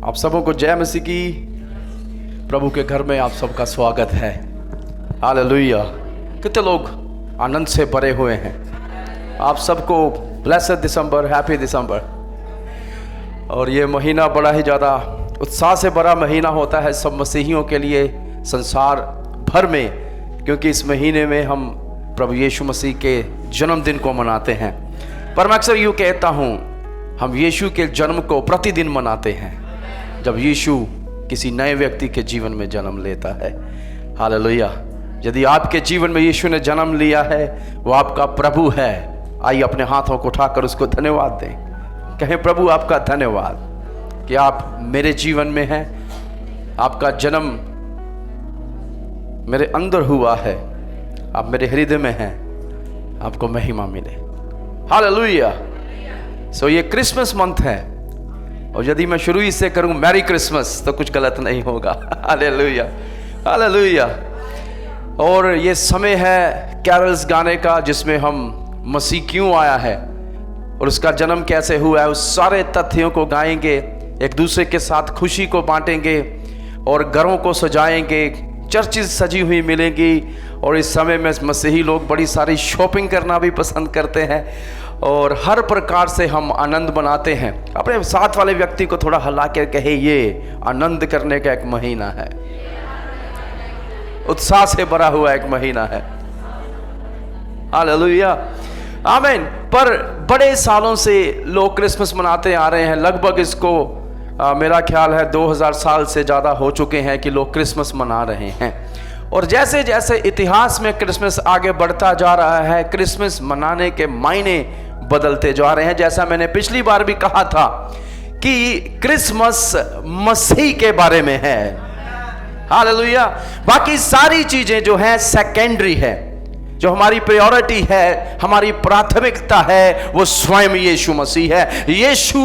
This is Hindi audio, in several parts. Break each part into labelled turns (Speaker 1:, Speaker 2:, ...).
Speaker 1: आप सबों को जय मसीह की। प्रभु के घर में आप सबका स्वागत है। हालेलुया। कितने लोग आनंद से भरे हुए हैं। आप सबको ब्लेस्ड दिसंबर, हैप्पी दिसंबर। और ये महीना बड़ा ही ज़्यादा उत्साह से भरा महीना होता है सब मसीहियों के लिए संसार भर में, क्योंकि इस महीने में हम प्रभु यीशु मसीह के जन्मदिन को मनाते हैं। पर मैं अक्सर यूँ कहता हूँ, हम यीशु के जन्म को प्रतिदिन मनाते हैं जब यीशु किसी नए व्यक्ति के जीवन में जन्म लेता है। हालेलुया। यदि आपके जीवन में यीशु ने जन्म लिया है, वो आपका प्रभु है। आइए अपने हाथों को उठाकर उसको धन्यवाद दें। कहें, प्रभु आपका धन्यवाद कि आप मेरे जीवन में हैं। आपका जन्म मेरे अंदर हुआ है, आप मेरे हृदय में हैं। आपको महिमा मिले। हालेलुया। सो ये क्रिसमस मंथ है, और यदि मैं शुरू ही से करूं मैरी क्रिसमस तो कुछ गलत नहीं होगा। Hallelujah, hallelujah. और ये समय है कैरल्स गाने का, जिसमें हम मसीह क्यों आया है और उसका जन्म कैसे हुआ है, उस सारे तथ्यों को गाएंगे, एक दूसरे के साथ खुशी को बांटेंगे और घरों को सजाएंगे। चर्चेस सजी हुई मिलेंगी, और इस समय में मसीही लोग बड़ी सारी शॉपिंग करना भी पसंद करते हैं, और हर प्रकार से हम आनंद मनाते हैं। अपने साथ वाले व्यक्ति को थोड़ा हिला कर कहे, ये आनंद करने का एक महीना है, उत्साह से भरा हुआ एक महीना है। हालेलुया, आमीन। पर बड़े सालों से लोग क्रिसमस मनाते आ रहे हैं। लगभग इसको मेरा ख्याल है 2000 साल से ज़्यादा हो चुके हैं कि लोग क्रिसमस मना रहे हैं। और जैसे जैसे इतिहास में क्रिसमस आगे बढ़ता जा रहा है, क्रिसमस मनाने के मायने बदलते जा रहे हैं। जैसा मैंने पिछली बार भी कहा था कि क्रिसमस मसीह के बारे में है। हालेलुया। बाकी सारी चीजें जो हैं सेकेंडरी है। जो हमारी प्रायोरिटी है, हमारी प्राथमिकता है, वो स्वयं यीशु मसीह है। यीशु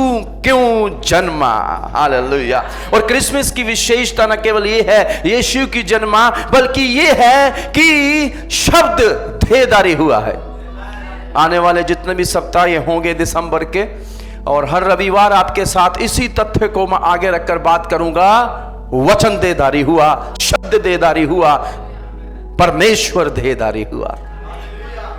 Speaker 1: क्यों जन्मा। हालेलुया। और क्रिसमस की विशेषता न केवल ये है यीशु की जन्मा, बल्कि ये है कि शब्द देहधारी हुआ है। आने वाले जितने भी सप्ताह ये होंगे दिसंबर के, और हर रविवार आपके साथ इसी तथ्य को मैं आगे रखकर बात करूंगा। वचन देहधारी हुआ, शब्द देहधारी हुआ, परमेश्वर देहधारी हुआ।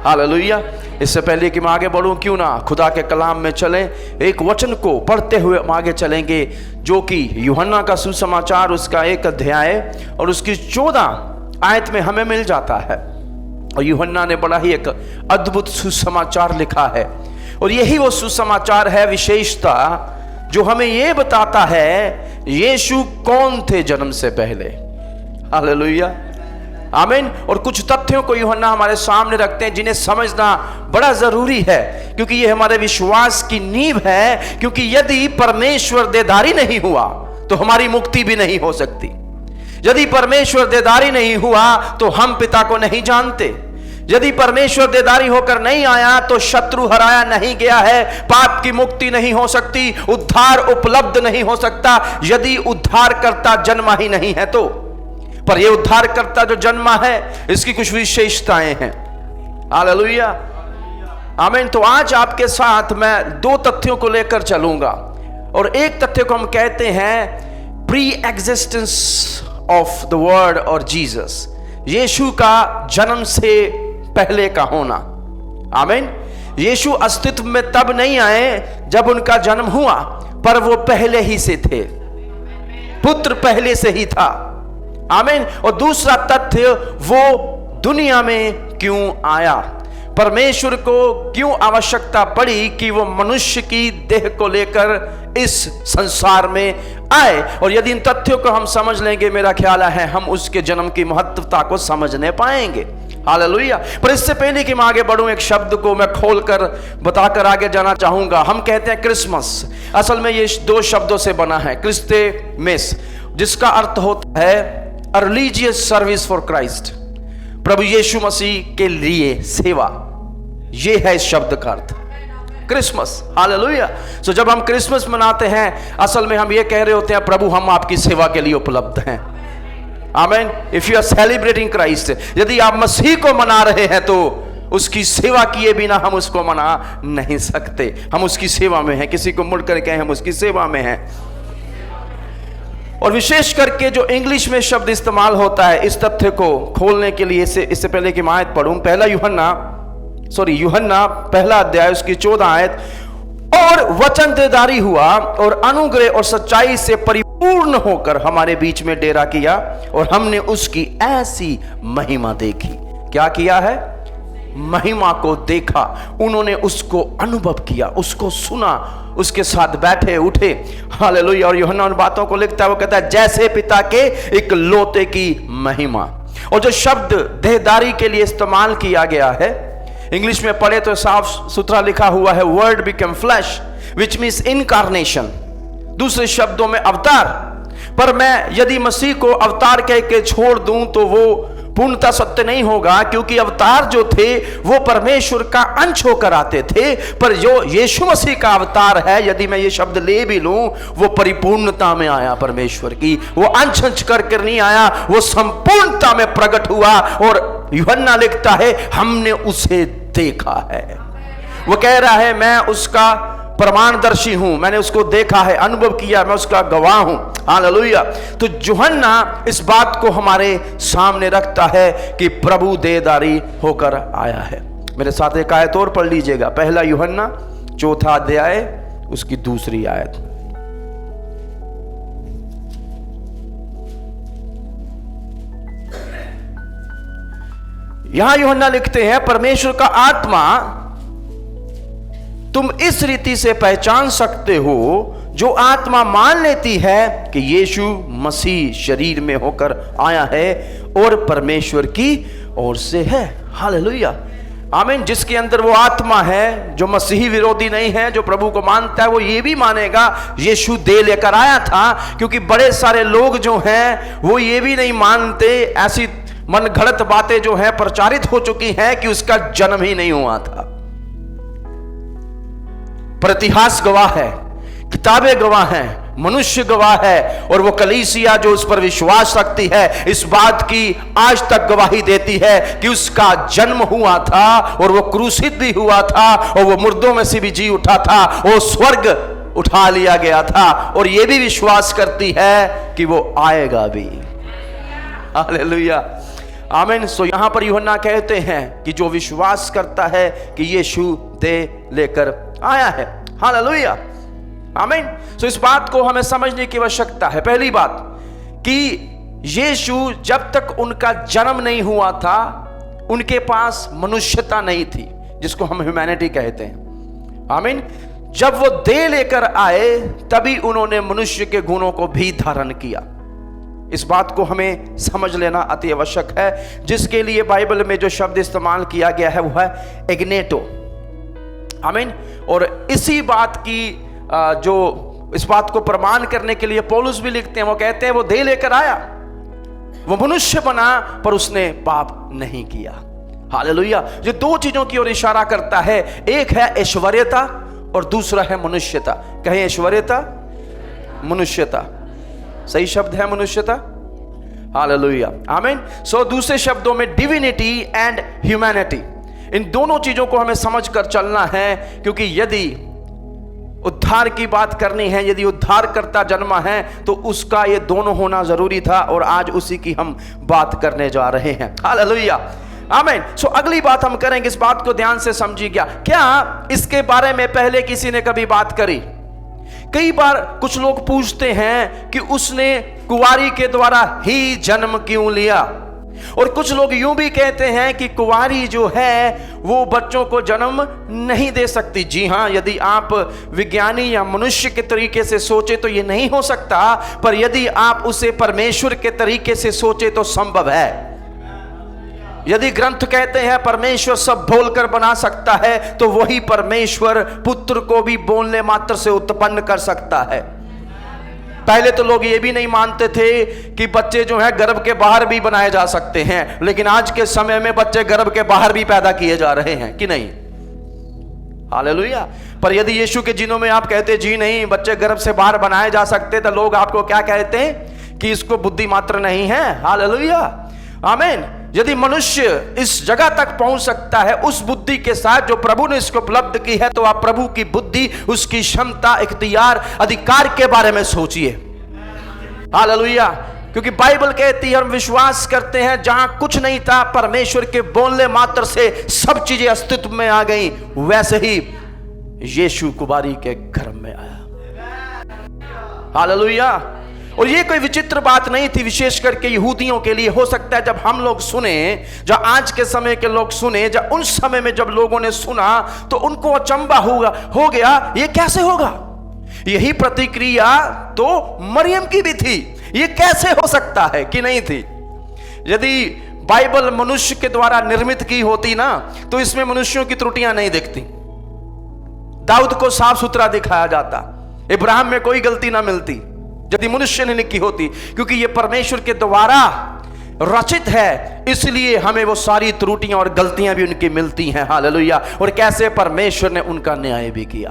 Speaker 1: हालेलुया। इससे पहले कि मैं आगे बढ़ूं, क्यों ना खुदा के कलाम में चलें। एक वचन को पढ़ते हुए हम आगे चलेंगे, जो कि यूहन्ना का सुसमाचार, उसका 1 अध्याय और उसकी 14 आयत में हमें मिल जाता है। और यूहन्ना ने बड़ा ही एक अद्भुत सुसमाचार लिखा है, और यही वो सुसमाचार है, विशेषता जो हमें यह बताता है यीशु कौन थे जन्म से पहले। हालेलुया, आमीन। और कुछ तथ्यों को यूहन्ना हमारे सामने रखते हैं, जिन्हें समझना बड़ा जरूरी है, क्योंकि ये हमारे विश्वास की नींव है। क्योंकि यदि परमेश्वर देहधारी नहीं हुआ तो हमारी मुक्ति भी नहीं हो सकती। यदि परमेश्वर देहधारी नहीं हुआ तो हम पिता को नहीं जानते। यदि परमेश्वर देहधारी होकर नहीं आया तो शत्रु हराया नहीं गया है, पाप की मुक्ति नहीं हो सकती, उद्धार उपलब्ध नहीं हो सकता यदि उद्धारकर्ता जन्मा ही नहीं है तो। पर यह उद्धारकर्ता जो जन्मा है, इसकी कुछ विशेषताएं हैं। हालेलुया, आमीन। तो आज आपके साथ मैं 2 तथ्यों को लेकर चलूंगा, और एक तथ्य को हम कहते हैं pre existence of the word और जीसस, यीशु का जन्म से पहले का होना। आमीन। यीशु अस्तित्व में तब नहीं आए जब उनका जन्म हुआ, पर वो पहले ही से थे, पुत्र पहले से ही था। आमीन। और दूसरा तथ्य, वो दुनिया में क्यों आया, परमेश्वर को क्यों आवश्यकता पड़ी कि वो मनुष्य की देह को लेकर इस संसार में आए। और यदि इन तथ्यों को हम समझ लेंगे, मेरा ख्याल है हम उसके जन्म की महत्वता को समझने पाएंगे। हालेलुया। पर इससे पहले कि मैं आगे बढ़ूं, एक शब्द को मैं खोलकर बताकर आगे जाना चाहूंगा। हम कहते हैं क्रिसमस, असल में ये 2 शब्दों से बना है, क्रिस्ते मेस, जिसका अर्थ होता है रिलीजियस सर्विस फॉर क्राइस्ट, प्रभु यीशु मसीह के लिए सेवा। ये है इस शब्द का अर्थ, क्रिसमस। हालेलुया। सो जब हम क्रिसमस मनाते हैं, असल में हम ये कह रहे होते हैं, प्रभु हम आपकी सेवा के लिए उपलब्ध हैं। आमीन। If you are celebrating Christ, यदि आप मसीह को मना रहे हैं तो उसकी सेवा किए बिना हम उसको मना नहीं सकते। हम उसकी सेवा में हैं। किसी को मुड़कर कहें, हम उसकी सेवा में हैं। और विशेष करके जो इंग्लिश में शब्द इस्तेमाल होता है इस तथ्य को खोलने के लिए, इससे पहले कि मैं आयत पढ़ूं, यूहन्ना पहला अध्याय उसकी 14 आयत, और वचन देदारी हुआ और अनुग्रह और सच्चाई से परिपूर्ण होकर हमारे बीच में डेरा किया और हमने उसकी ऐसी महिमा देखी। क्या किया है? महिमा को देखा। उन्होंने उसको अनुभव किया, उसको सुना, उसके साथ बैठे उठे। हालेलुया। और यूहन्ना उन बातों को लिखता है, वो कहता है जैसे पिता के इकलौते की महिमा। और जो शब्द देहदारी के लिए इस्तेमाल किया गया है, इंग्लिश में पढ़े तो साफ सुथरा लिखा हुआ है, word become flash, which means incarnation, दूसरे शब्दों में अवतार। पर मैं यदि मसीह को अवतार कह के छोड़ दूं तो वो पूर्णता सत्य नहीं होगा, क्योंकि अवतार जो थे वो परमेश्वर का अंश होकर आते थे। पर जो यीशु मसीह का अवतार है, यदि मैं ये शब्द ले भी लूं, वो परिपूर्णता में आया परमेश्वर की, वो अंश अंश करके नहीं आया, वो संपूर्णता में प्रकट हुआ। और यूहन्ना लिखता है हमने उसे देखा है। वो कह रहा है मैं उसका प्रमाणदर्शी हूं, मैंने उसको देखा है, अनुभव किया, मैं उसका गवाह हूं। हालेलुया। तो यूहन्ना इस बात को हमारे सामने रखता है कि प्रभु देहधारी होकर आया है। मेरे साथ एक आयत और पढ़ लीजिएगा, पहला यूहन्ना 4 अध्याय उसकी 2 आयत। यहां यूहन्ना लिखते हैं, परमेश्वर का आत्मा तुम इस रीति से पहचान सकते हो, जो आत्मा मान लेती है कि यीशु मसीह शरीर में होकर आया है और परमेश्वर की ओर से है। हालेलुया, आमीन। जिसके अंदर वो आत्मा है, जो मसीही विरोधी नहीं है, जो प्रभु को मानता है, वो ये भी मानेगा यीशु दे लेकर आया था। क्योंकि बड़े सारे लोग जो हैं वो ये भी नहीं मानते, ऐसी मन घड़त बातें जो है प्रचारित हो चुकी हैं कि उसका जन्म ही नहीं हुआ था। पर इतिहास गवाह है, किताबें गवाह हैं, मनुष्य गवाह है, और वो कलीसिया जो उस पर विश्वास रखती है इस बात की आज तक गवाही देती है कि उसका जन्म हुआ था और वो क्रूसित भी हुआ था और वो मुर्दों में से भी जी उठा था, वो स्वर्ग उठा लिया गया था, और ये भी विश्वास करती है कि वो आएगा भी। हालेलुया, आमीन। सो यहां पर यूहन्ना कहते हैं कि जो विश्वास करता है कि यीशु दे लेकर आया है। हालेलुया, आमीन। सो इस बात को हमें समझने की आवश्यकता है। पहली बात कि यीशु जब तक उनका जन्म नहीं हुआ था, उनके पास मनुष्यता नहीं थी, जिसको हम ह्यूमैनिटी कहते हैं। आमीन। जब वो दे लेकर आए तभी उन्होंने मनुष्य के गुणों को भी धारण किया। इस बात को हमें समझ लेना अति आवश्यक है, जिसके लिए बाइबल में जो शब्द इस्तेमाल किया गया है वो है एग्नेटो। आमीन। और इसी बात की जो इस बात को प्रमाण करने के लिए पौलुस भी लिखते हैं, वो कहते हैं वो दे लेकर आया, वो मनुष्य बना, पर उसने पाप नहीं किया। हालेलुया। जो दो चीजों की ओर इशारा करता है, एक है ऐश्वर्यता और दूसरा है मनुष्यता। कहें ऐश्वर्यता, मनुष्यता। सही शब्द है मनुष्यता। हालेलुया, आमीन। सो दूसरे शब्दों में डिविनिटी एंड ह्यूमैनिटी, इन दोनों चीजों को हमें समझकर चलना है। क्योंकि यदि उद्धार की बात करनी है, यदि उद्धारकर्ता जन्मा है, तो उसका ये दोनों होना जरूरी था, और आज उसी की हम बात करने जा रहे हैं। हालेलुया, आमीन। सो अगली बात हम करेंगे, इस बात को ध्यान से समझिएगा। क्या इसके बारे में पहले किसी ने कभी बात करी? कई बार कुछ लोग पूछते हैं कि उसने कुंवारी के द्वारा ही जन्म क्यों लिया, और कुछ लोग यूं भी कहते हैं कि कुंवारी जो है वो बच्चों को जन्म नहीं दे सकती। जी हां, यदि आप विज्ञानी या मनुष्य के तरीके से सोचे तो ये नहीं हो सकता, पर यदि आप उसे परमेश्वर के तरीके से सोचे तो संभव है। यदि ग्रंथ कहते हैं परमेश्वर सब बोलकर बना सकता है, तो वही परमेश्वर पुत्र को भी बोलने मात्र से उत्पन्न कर सकता है। पहले तो लोग ये भी नहीं मानते थे कि बच्चे जो हैं गर्भ के बाहर भी बनाए जा सकते हैं, लेकिन आज के समय में बच्चे गर्भ के बाहर भी पैदा किए जा रहे हैं, कि नहीं? हालेलुया। पर यदि यीशु के जिनों में आप कहते जी नहीं, बच्चे गर्भ से बाहर बनाए जा सकते, तो लोग आपको क्या कहते हैं कि इसको बुद्धि मात्र नहीं है। हालेलुया, आमीन। यदि मनुष्य इस जगह तक पहुंच सकता है उस बुद्धि के साथ जो प्रभु ने इसको उपलब्ध की है, तो आप प्रभु की बुद्धि, उसकी क्षमता, इख्तियार, अधिकार के बारे में सोचिए। हालेलुया। क्योंकि बाइबल कहती है, हम विश्वास करते हैं जहां कुछ नहीं था, परमेश्वर के बोलने मात्र से सब चीजें अस्तित्व में आ गई। वैसे ही यीशु कुमारी के घर में आया। हालेलुया। और ये कोई विचित्र बात नहीं थी, विशेष करके यहूदियों के लिए। हो सकता है जब हम लोग सुने, जब आज के समय के लोग सुने, जब उन समय में जब लोगों ने सुना तो उनको अचंभा हो गया, ये कैसे होगा। यही प्रतिक्रिया तो मरियम की भी थी, ये कैसे हो सकता है कि नहीं थी। यदि बाइबल मनुष्य के द्वारा निर्मित की होती ना, तो इसमें मनुष्यों की त्रुटियां नहीं दिखती। दाऊद को साफ सुथरा दिखाया जाता, इब्राहिम में कोई गलती ना मिलती यदि मनुष्य ने लिखी होती। क्योंकि ये परमेश्वर के द्वारा रचित है, इसलिए हमें वो सारी त्रुटियां और गलतियां भी उनकी मिलती हैं। हालेलुया। और कैसे परमेश्वर ने उनका न्याय भी किया।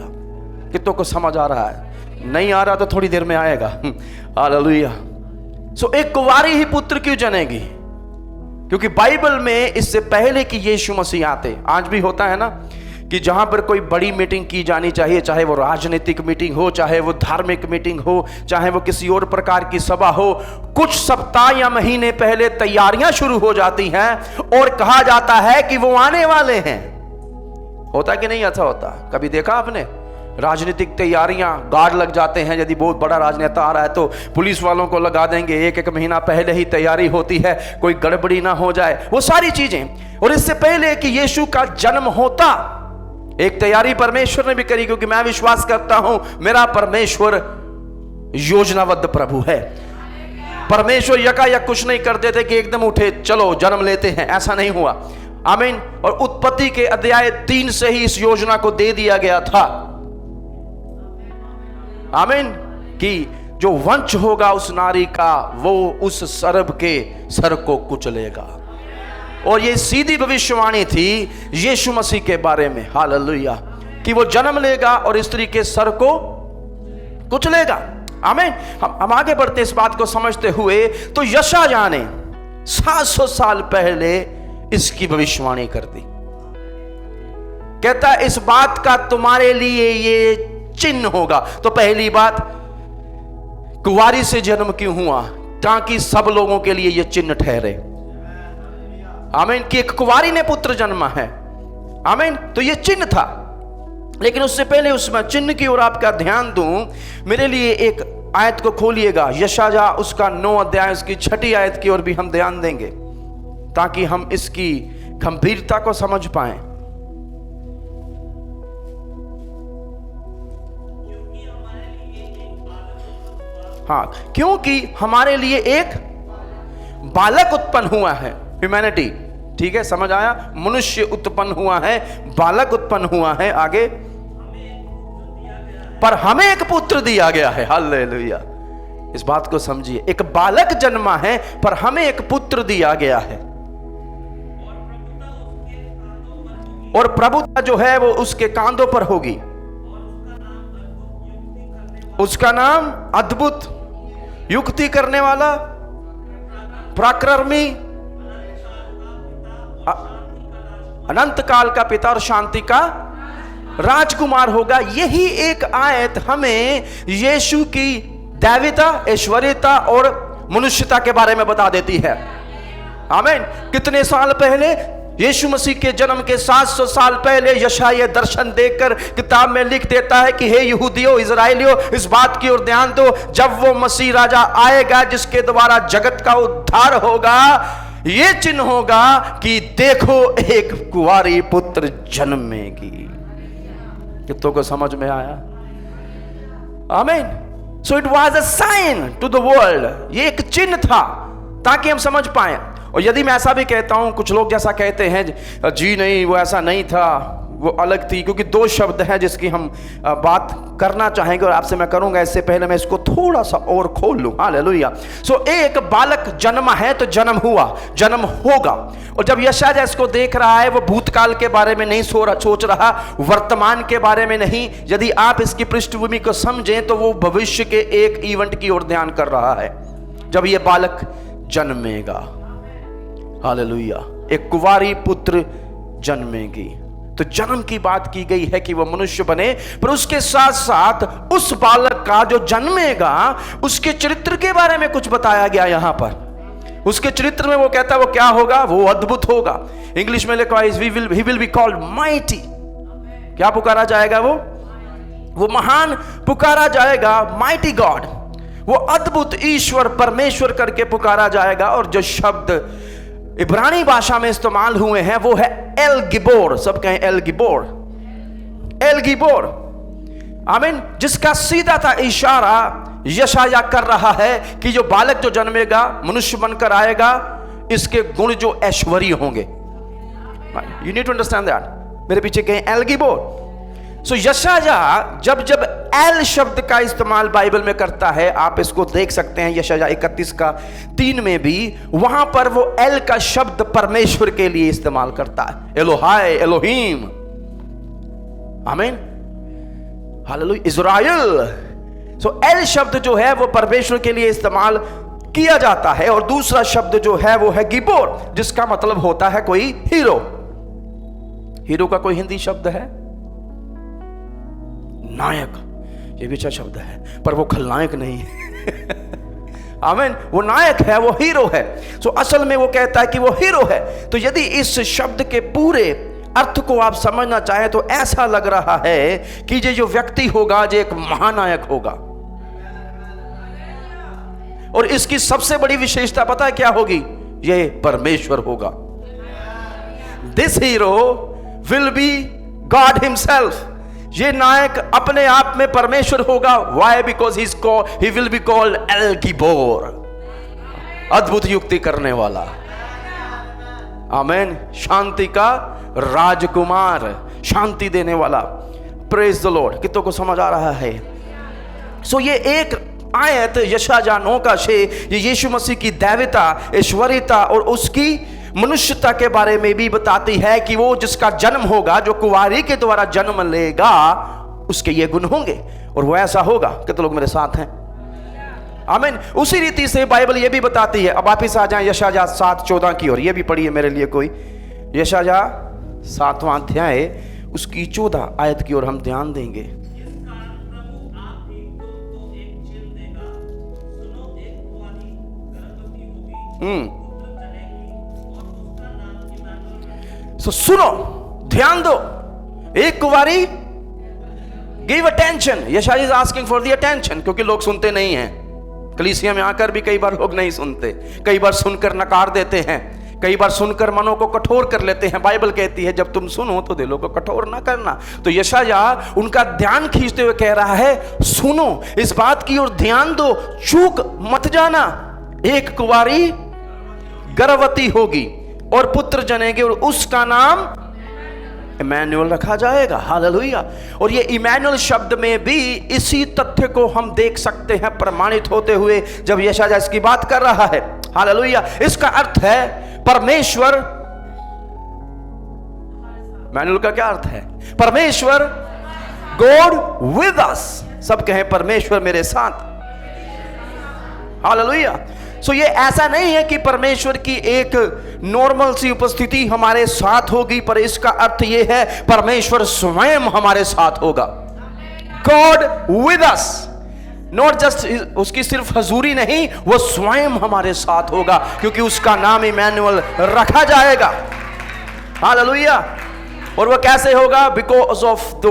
Speaker 1: कितनों को समझ आ रहा है? नहीं आ रहा तो थोड़ी देर में आएगा। हालेलुया। सो एक कुंवारी ही पुत्र क्यों जनेगी? क्योंकि बाइबल में इससे पहले कि यीशु मसीह आते, आज भी होता है ना कि जहां पर कोई बड़ी मीटिंग की जानी चाहिए, चाहे वो राजनीतिक मीटिंग हो, चाहे वो धार्मिक मीटिंग हो, चाहे वो किसी और प्रकार की सभा हो, कुछ सप्ताह या महीने पहले तैयारियां शुरू हो जाती हैं और कहा जाता है कि वो आने वाले हैं। होता कि नहीं ऐसा होता? कभी देखा आपने? राजनीतिक तैयारियां, गार्ड लग जाते हैं। यदि बहुत बड़ा राजनेता आ रहा है तो पुलिस वालों को लगा देंगे, एक महीना पहले ही तैयारी होती है, कोई गड़बड़ी ना हो जाए, वो सारी चीजें। और इससे पहले कि यीशु का जन्म होता, एक तैयारी परमेश्वर ने भी करी। क्योंकि मैं विश्वास करता हूं मेरा परमेश्वर योजनाबद्ध प्रभु है। परमेश्वर यकायक कुछ नहीं कर देते कि एकदम उठे चलो जन्म लेते हैं, ऐसा नहीं हुआ। आमीन। और उत्पत्ति के अध्याय 3 से ही इस योजना को दे दिया गया था। आमीन। कि जो वंश होगा उस नारी का, वो उस सर्प के सर को कुचलेगा। और ये सीधी भविष्यवाणी थी यीशु मसीह के बारे में। हालेलुया। कि वो जन्म लेगा और स्त्री के सर को कुचलेगा। आमीन। हम आगे बढ़ते इस बात को समझते हुए, तो यशायाह ने 700 साल पहले इसकी भविष्यवाणी कर दी। कहता है इस बात का तुम्हारे लिए ये चिन्ह होगा। तो पहली बात, कुंवारी से जन्म क्यों हुआ? ताकि सब लोगों के लिए यह चिन्ह ठहरे। आमीन। कि एक कुंवारी ने पुत्र जन्मा है। आमीन। तो यह चिन्ह था। लेकिन उससे पहले उसमें चिन्ह की ओर आपका ध्यान दूं, मेरे लिए एक आयत को खोलिएगा, यशायाह उसका 9 अध्याय उसकी 6 आयत की ओर भी हम ध्यान देंगे, ताकि हम इसकी गंभीरता को समझ पाएं। हाँ, क्योंकि हमारे लिए एक बालक उत्पन्न हुआ है। ह्यूमैनिटी, ठीक है, समझ आया? मनुष्य उत्पन्न हुआ है, बालक उत्पन्न हुआ है। आगे, पर हमें एक पुत्र दिया गया है। हालेलुया। इस बात को समझिए, एक बालक जन्मा है पर हमें एक पुत्र दिया गया है। और प्रभुता जो है वो उसके कांधों पर होगी। उसका नाम अद्भुत, युक्ति करने वाला, पराक्रमी, अनंत काल का पिता और शांति का राजकुमार होगा। यही एक आयत हमें यीशु की दैविता, ऐश्वर्यता और मनुष्यता के बारे में बता देती है। आमीन। कितने साल पहले? यीशु मसीह के जन्म के 700 साल पहले यशायाह दर्शन देखकर किताब में लिख देता है कि हे यहूदियों, इजराइलियों, इस बात की ओर ध्यान दो, जब वो मसीह राजा आएगा जिसके द्वारा जगत का उद्धार होगा, ये चिन्ह होगा कि देखो एक कुंवारी पुत्र जन्मेगी। कितनों को समझ में आया? आमीन। So it was a sign to the world. ये एक चिन्ह था ताकि हम समझ पाए। और यदि मैं ऐसा भी कहता हूं, कुछ लोग जैसा कहते हैं जी नहीं वो ऐसा नहीं था, वो अलग थी, क्योंकि 2 शब्द हैं जिसकी हम बात करना चाहेंगे और आपसे मैं करूंगा। इससे पहले मैं इसको थोड़ा सा और खोल लूं। हालेलुया। सो एक बालक जन्मा है तो जन्म हुआ, जन्म होगा। और जब यशायाह इसको देख रहा है, वो भूतकाल के बारे में नहीं सोच रहा, वर्तमान के बारे में नहीं। यदि आप इसकी पृष्ठभूमि को समझें तो वो भविष्य के एक इवेंट की ओर ध्यान कर रहा है, जब ये बालक जन्मेगा। हालेलुया। एक कुंवारी पुत्र जन्मेगी। तो जन्म की बात की गई है कि वह मनुष्य बने, पर उसके साथ साथ उस बालक का जो जन्मेगा उसके चरित्र के बारे में कुछ बताया गया यहां पर। उसके चरित्र में वो कहता है वो क्या होगा, वो अद्भुत होगा। इंग्लिश में लिखा है ही विल बी कॉल्ड माइटी। क्या पुकारा जाएगा? वो महान पुकारा जाएगा, माइटी गॉड। वो अद्भुत ईश्वर, परमेश्वर करके पुकारा जाएगा। और जो शब्द इब्रानी भाषा में इस्तेमाल हुए हैं वो है एल गिबोर। सब कहें एल गिबोर, एल गिबोर। आमीन। जिसका सीधा था इशारा यशाया कर रहा है कि जो बालक जो जन्मेगा, मनुष्य बनकर आएगा, इसके गुण जो ऐश्वर्य होंगे। You need to understand that. मेरे पीछे कहें एल गिबोर। सो यशाया जब जब एल शब्द का इस्तेमाल बाइबल में करता है, आप इसको देख सकते हैं यशाया 31:3 में भी, वहां पर वो एल का शब्द परमेश्वर के लिए इस्तेमाल करता है। एलोहाय, एलोहीम। आमीन, हालेलुया, इज़राइल। सो एल शब्द जो है वो परमेश्वर के लिए इस्तेमाल किया जाता है। और दूसरा शब्द जो है वो है गिबोर, जिसका मतलब होता है कोई हीरो। हीरो का कोई हिंदी शब्द है? नायक। ये भी अच्छा शब्द है, पर वो खलनायक नहीं है। आमीन। वो नायक है, वो हीरो है। सो असल में वो कहता है कि वो हीरो है। तो यदि इस शब्द के पूरे अर्थ को आप समझना चाहें तो ऐसा लग रहा है कि ये जो व्यक्ति होगा ये एक महानायक होगा। और इसकी सबसे बड़ी विशेषता पता है क्या होगी? ये परमेश्वर होगा। This hero will be God himself. ये नायक अपने आप में परमेश्वर होगा। Why? Because he will be called El Gibbor, अद्भुत युक्ति करने वाला। आमीन। शांति का राजकुमार, शांति देने वाला। Praise the Lord. कितनों को समझ आ रहा है? सो ये एक आयत यशाया 9 ये यीशु मसीह की दैवता, ऐश्वर्यता और उसकी मनुष्यता के बारे में भी बताती है कि वो जिसका जन्म होगा, जो कुंवारी के द्वारा जन्म लेगा, उसके ये गुण होंगे और वो ऐसा होगा। कितने लोग मेरे साथ हैं? आमीन। उसी रीति से बाइबल ये भी बताती है। अब वापिस आ जाएं यशाया 7:14 की ओर। ये भी पढ़िए मेरे लिए कोई। यशाया 7वां अध्याय उसकी 14 आयत की ओर हम ध्यान देंगे। So, सुनो, ध्यान दो। एक कुंवारी, गिव अटेंशन। यशाया is asking for the attention, क्योंकि लोग सुनते नहीं हैं। कलीसिया में आकर भी कई बार लोग नहीं सुनते, कई बार सुनकर नकार देते हैं, कई बार सुनकर मनों को कठोर कर लेते हैं। बाइबल कहती है जब तुम सुनो तो दिलों को कठोर ना करना। तो यशाया उनका ध्यान खींचते हुए कह रहा है, सुनो, इस बात की ओर ध्यान दो, चूक मत जाना। एक कुंवारी गर्भवती होगी और पुत्र जनेंगे और उसका नाम इमैनुअल रखा जाएगा। हालेलुया। और ये इमैनुअल शब्द में भी इसी तथ्य को हम देख सकते हैं प्रमाणित होते हुए जब यशाया इसकी बात कर रहा है। हालेलुया। इसका अर्थ है परमेश्वर। इमैनुअल का क्या अर्थ है? परमेश्वर, गॉड विद अस। सब कहें परमेश्वर मेरे साथ। हालेलुया। सो ये ऐसा नहीं है कि परमेश्वर की एक नॉर्मल सी उपस्थिति हमारे साथ होगी, पर इसका अर्थ ये है परमेश्वर स्वयं हमारे साथ होगा। God with us. Not just उसकी सिर्फ हजूरी नहीं, वो स्वयं हमारे साथ होगा, क्योंकि उसका नाम इमैनुअल रखा जाएगा। हालेलुया। और वो कैसे होगा? Because of the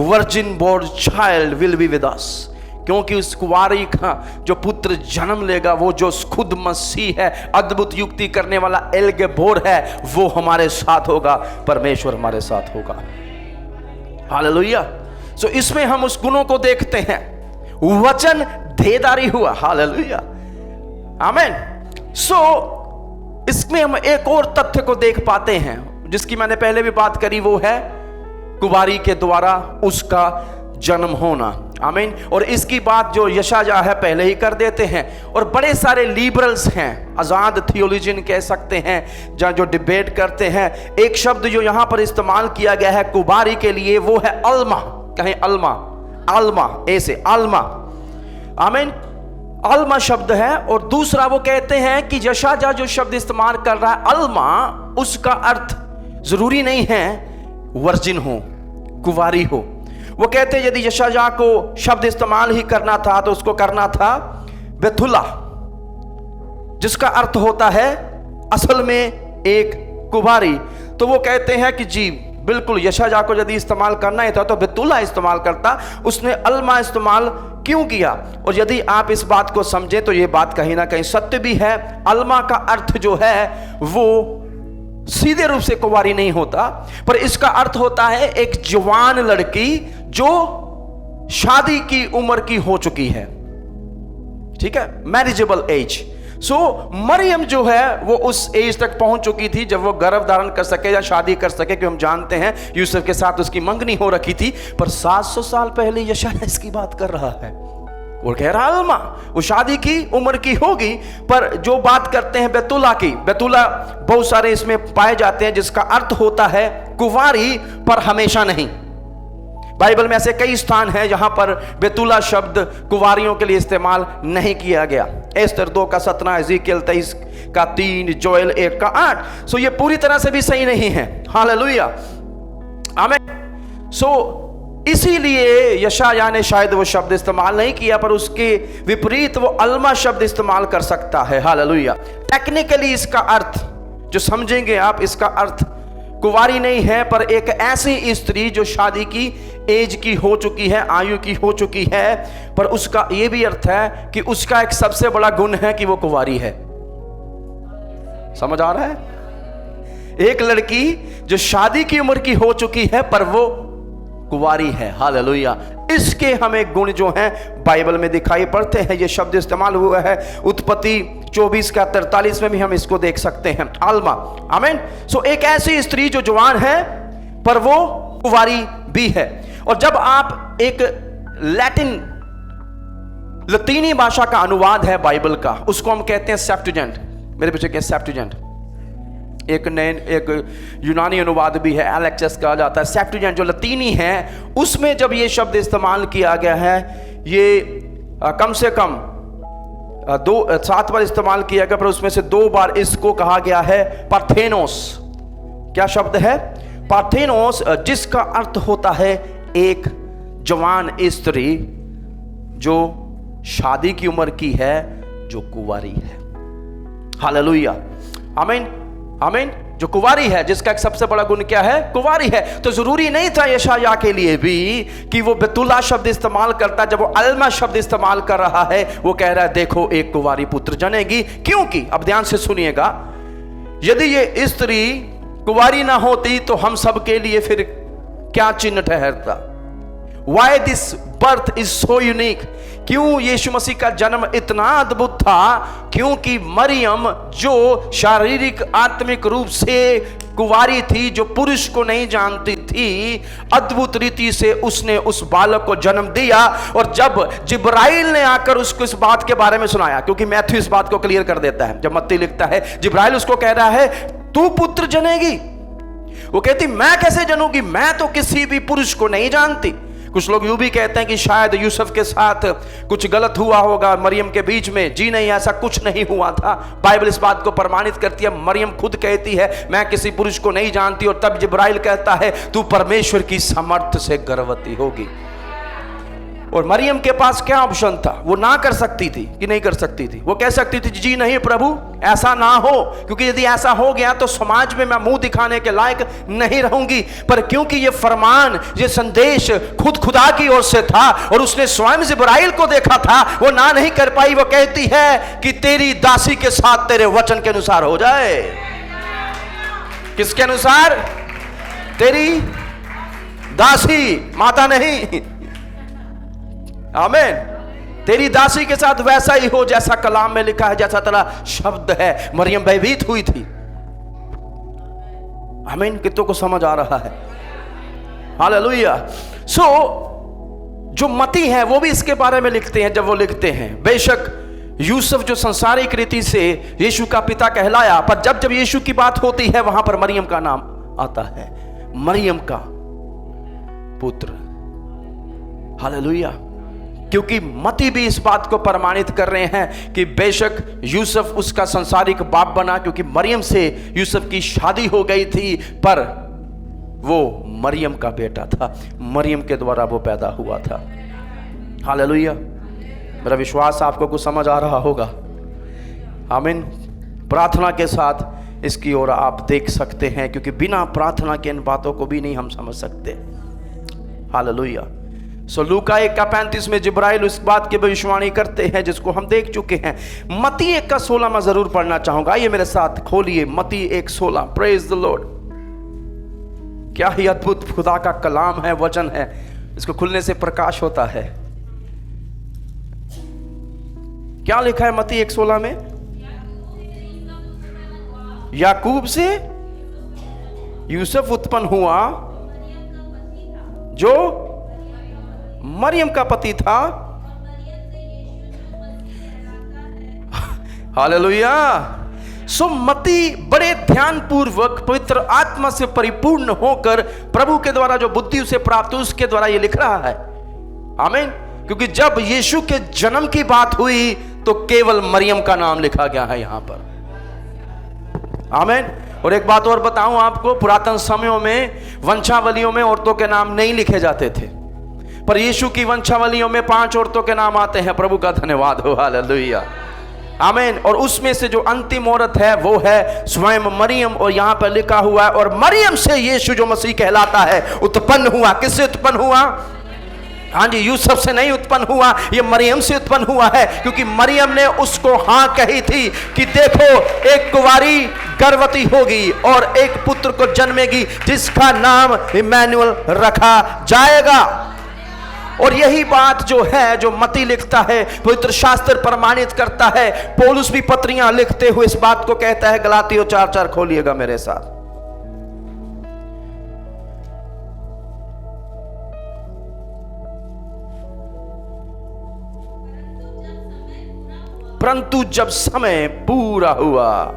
Speaker 1: virgin born child will be with us. क्योंकि उस कुंवारी का जो पुत्र जन्म लेगा, वो जो खुद मसीह है, अद्भुत युक्ति करने वाला एल गिबोर है, वो हमारे साथ होगा। परमेश्वर हमारे साथ होगा। हालेलुया। सो इसमें हम उस गुणों को देखते हैं। वचन देहधारी हुआ। हालेलुया। आमीन। सो इसमें हम एक और तथ्य को देख पाते हैं जिसकी मैंने पहले भी बात करी, वो है कुंवारी के द्वारा उसका जन्म होना। आमीन। और इसकी बात जो यशाया है पहले ही कर देते हैं। और बड़े सारे लिबरल्स हैं, आजाद थियोलॉजियन कह सकते हैं, जहां जो डिबेट करते हैं। एक शब्द जो यहां पर इस्तेमाल किया गया है कुंवारी के लिए, वो है अल्मा। कहें अल्मा। अल्मा, ऐसे अल्मा। आमीन। अल्मा शब्द है। और दूसरा वो कहते हैं कि यशाया जो शब्द इस्तेमाल कर रहा है अल्मा, उसका अर्थ जरूरी नहीं है वर्जिन हो, कुंवारी हो। वो कहते यदि यशायाह को शब्द इस्तेमाल ही करना था तो उसको करना था बेतुला, जिसका अर्थ होता है असल में एक कुंवारी। तो वो कहते हैं कि जी बिल्कुल, यशायाह को यदि इस्तेमाल करना ही था तो बेतुला इस्तेमाल करता, उसने अल्मा इस्तेमाल क्यों किया? और यदि आप इस बात को समझें तो ये बात कहीं ना कहीं सत्य भी है। अल्मा का अर्थ जो है वो सीधे रूप से कुंवारी नहीं होता, पर इसका अर्थ होता है एक जवान लड़की जो शादी की उम्र की हो चुकी है, ठीक है, मैरिजेबल एज। सो मरियम जो है वो उस एज तक पहुंच चुकी थी जब वो गर्भ धारण कर सके या शादी कर सके, कि हम जानते हैं यूसुफ के साथ उसकी मंगनी हो रखी थी। पर 700 साल पहले यशायाह इसकी बात कर रहा है, वो कह रहा अल्मा, वो शादी की उम्र की होगी। पर जो बात करते हैं बेतुला की, बेतुला बहुत सारे इसमें पाए जाते हैं जिसका अर्थ होता है कुंवारी, पर हमेशा नहीं। बाइबल में ऐसे कई स्थान हैं जहां पर बेतुला शब्द कुंवारियों के लिए इस्तेमाल नहीं किया गया। एस्तर 2 का 17, एज़ेकियल 23 का 3, जोएल 1 का 8। सो ये पूरी तरह से भी सही नहीं है। हालेलुया, आमीन। सो इसीलिए यशायाह ने शायद वो शब्द इस्तेमाल नहीं किया, पर उसके विपरीत वो अल्मा शब्द इस्तेमाल कर सकता है। हालेलुया। टेक्निकली इसका अर्थ जो समझेंगे आप, इसका अर्थ कुंवारी नहीं है, पर एक ऐसी स्त्री जो शादी की एज की हो चुकी है, आयु की हो चुकी है। पर उसका यह भी अर्थ है कि उसका एक सबसे बड़ा गुण है कि वो कुंवारी है। समझ आ रहा है? एक लड़की जो शादी की उम्र की हो चुकी है पर वो कुंवारी है। हालेलुया। इसके हमें गुण जो हैं बाइबल में दिखाई पड़ते हैं। ये शब्द इस्तेमाल हुआ है उत्पत्ति 24 का 43 में भी हम इसको देख सकते हैं, अल्मा। आमीन। सो एक ऐसी स्त्री जो जवान है पर वो कुंवारी भी है। और जब आप एक लतीनी भाषा का अनुवाद है बाइबल का, उसको हम कहते हैं सेप्टुजेंट। मेरे पीछे क्या सेप्टुजेंट? एक यूनानी अनुवाद भी है, एलेक्सस कहा जाता है। सेप्टुजेंट जो लतीनी है, उसमें जब ये शब्द इस्तेमाल किया गया है, ये कम से कम 7 बार इस्तेमाल किया गया, पर उसमें से 2 बार इसको कहा गया है पार्थेनोस। क्या शब्द है? पार्थेनोस, जिसका अर्थ होता है एक जवान स्त्री जो शादी की उम्र की है, जो कुंवारी है। हालेलुया, आमीन, आमीन। जो कुंवारी है, जिसका एक सबसे बड़ा गुण क्या है? कुंवारी है। तो जरूरी नहीं था यशायाह के लिए भी कि वो बेतुला शब्द इस्तेमाल करता। जब वो अल्मा शब्द इस्तेमाल कर रहा है, वो कह रहा है देखो एक कुंवारी पुत्र जनेगी। क्योंकि अब ध्यान से सुनिएगा, यदि ये स्त्री कुंवारी ना होती तो हम सब के लिए फिर क्या चिन्ह ठहरता? Why this birth is so unique? क्यों यीशु मसीह का जन्म इतना अद्भुत था? क्योंकि मरियम जो शारीरिक आत्मिक रूप से कुंवारी थी, जो पुरुष को नहीं जानती थी, अद्भुत रीति से उसने उस बालक को जन्म दिया। और जब जिब्राइल ने आकर उसको इस बात के बारे में सुनाया, क्योंकि मैथ्यू इस बात को क्लियर कर देता है, जब मत्ती लिखता है जिब्राइल उसको कह रहा है तू पुत्र जनेगी। वो कहती मैं कैसे जनूंगी, मैं तो किसी भी पुरुष को नहीं जानती। कुछ लोग यूं भी कहते हैं कि शायद यूसुफ के साथ कुछ गलत हुआ होगा मरियम के बीच में। जी नहीं, ऐसा कुछ नहीं हुआ था। बाइबल इस बात को प्रमाणित करती है। मरियम खुद कहती है मैं किसी पुरुष को नहीं जानती, और तब जिब्राइल कहता है तू परमेश्वर की सामर्थ्य से गर्भवती होगी। और मरियम के पास क्या ऑप्शन था? वो ना कर सकती थी कि नहीं कर सकती थी? वो कह सकती थी जी नहीं प्रभु, ऐसा ना हो, क्योंकि यदि ऐसा हो गया तो समाज में मैं मुंह दिखाने के लायक नहीं रहूंगी। पर क्योंकि ये फरमान, ये संदेश खुद खुदा की ओर से था और उसने स्वयं जिब्राइल को देखा था, वो ना नहीं कर पाई। वो कहती है कि तेरी दासी के साथ तेरे वचन के अनुसार हो जाए। किसके अनुसार? तेरी दासी, माता नहीं। आमीन। तेरी दासी के साथ वैसा ही हो जैसा कलाम में लिखा है, जैसा तेरा शब्द है। मरियम भयभीत हुई थी। आमीन। कितनों को समझ आ रहा है? हालेलुया। सो जो मती है वो भी इसके बारे में लिखते हैं। जब वो लिखते हैं, बेशक यूसुफ जो संसारिक रीति से यीशु का पिता कहलाया, पर जब जब यीशु की बात होती है वहां पर मरियम का नाम आता है, मरियम का पुत्र। हालेलुया। क्योंकि मती भी इस बात को प्रमाणित कर रहे हैं कि बेशक यूसुफ उसका संसारिक बाप बना, क्योंकि मरियम से यूसुफ की शादी हो गई थी, पर वो मरियम का बेटा था, मरियम के द्वारा वो पैदा हुआ था। हालेलुया। मेरा विश्वास आपको कुछ समझ आ रहा होगा। आमीन। प्रार्थना के साथ इसकी ओर आप देख सकते हैं, क्योंकि बिना प्रार्थना के इन बातों को भी नहीं हम समझ सकते। हालेलुया। सो लूका 1:35 में जिब्राइल उस बात की भविष्यवाणी करते हैं जिसको हम देख चुके हैं। मत्ती 1:16 में जरूर पढ़ना चाहूंगा। आइए मेरे साथ खोलिए मत्ती 1:16। Praise the Lord. क्या ही अद्भुत खुदा का कलाम है, वचन है। इसको खुलने से प्रकाश होता है। क्या लिखा है मत्ती 1:16 में? याकूब से यूसुफ उत्पन्न हुआ जो मरियम का पति था। हालेलुया। सो मत्ती बड़े ध्यानपूर्वक पवित्र आत्मा से परिपूर्ण होकर प्रभु के द्वारा जो बुद्धि उसे प्राप्त हुई उसके द्वारा यह लिख रहा है। आमीन। क्योंकि जब यीशु के जन्म की बात हुई तो केवल मरियम का नाम लिखा गया है यहां पर। आमीन। और एक बात और बताऊं आपको, पुरातन समयों में वंशावलियों में औरतों के नाम नहीं लिखे जाते थे, पर यीशु की वंशावलियों में 5 औरतों के नाम आते हैं। प्रभु का धन्यवाद हो। हालेलुया। आमीन। और उसमें से जो अंतिम औरत है वो है स्वयं मरियम, और यहां पर लिखा हुआ है और मरियम से यीशु जो मसीह कहलाता है उत्पन्न हुआ। किससे उत्पन्न हुआ? हाँ जी, यूसुफ से नहीं उत्पन्न हुआ, ये मरियम से उत्पन्न हुआ है। क्योंकि मरियम ने उसको हाँ कही थी कि देखो एक कुंवारी गर्भवती होगी और एक पुत्र को जन्मेगी जिसका नाम इम्मानुएल रखा जाएगा। और यही बात जो है, जो मत्ती लिखता है, पवित्र शास्त्र प्रमाणित करता है। पौलुस भी पत्रियां लिखते हुए इस बात को कहता है। गलातियों 4:4 खोलिएगा मेरे साथ। परंतु जब समय पूरा हुआ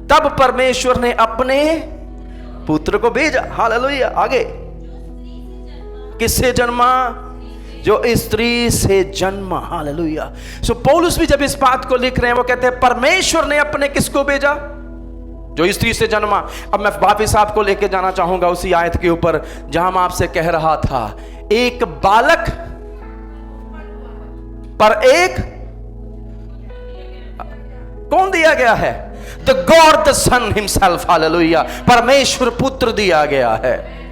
Speaker 1: तब परमेश्वर ने अपने पुत्र को भेजा। हालेलुया। आगे किससे जन्मा? जो स्त्री से जन्मा। हालेलुया। सो पौलुस भी जब इस बात को लिख रहे हैं वो कहते हैं परमेश्वर ने अपने किसको भेजा? जो स्त्री से जन्मा। अब मैं वापिस आपको लेके जाना चाहूंगा उसी आयत के ऊपर जहां मैं आपसे कह रहा था, एक बालक पर एक कौन दिया गया है? The God the Son himself. Hallelujah. परमेश्वर पुत्र दिया गया है,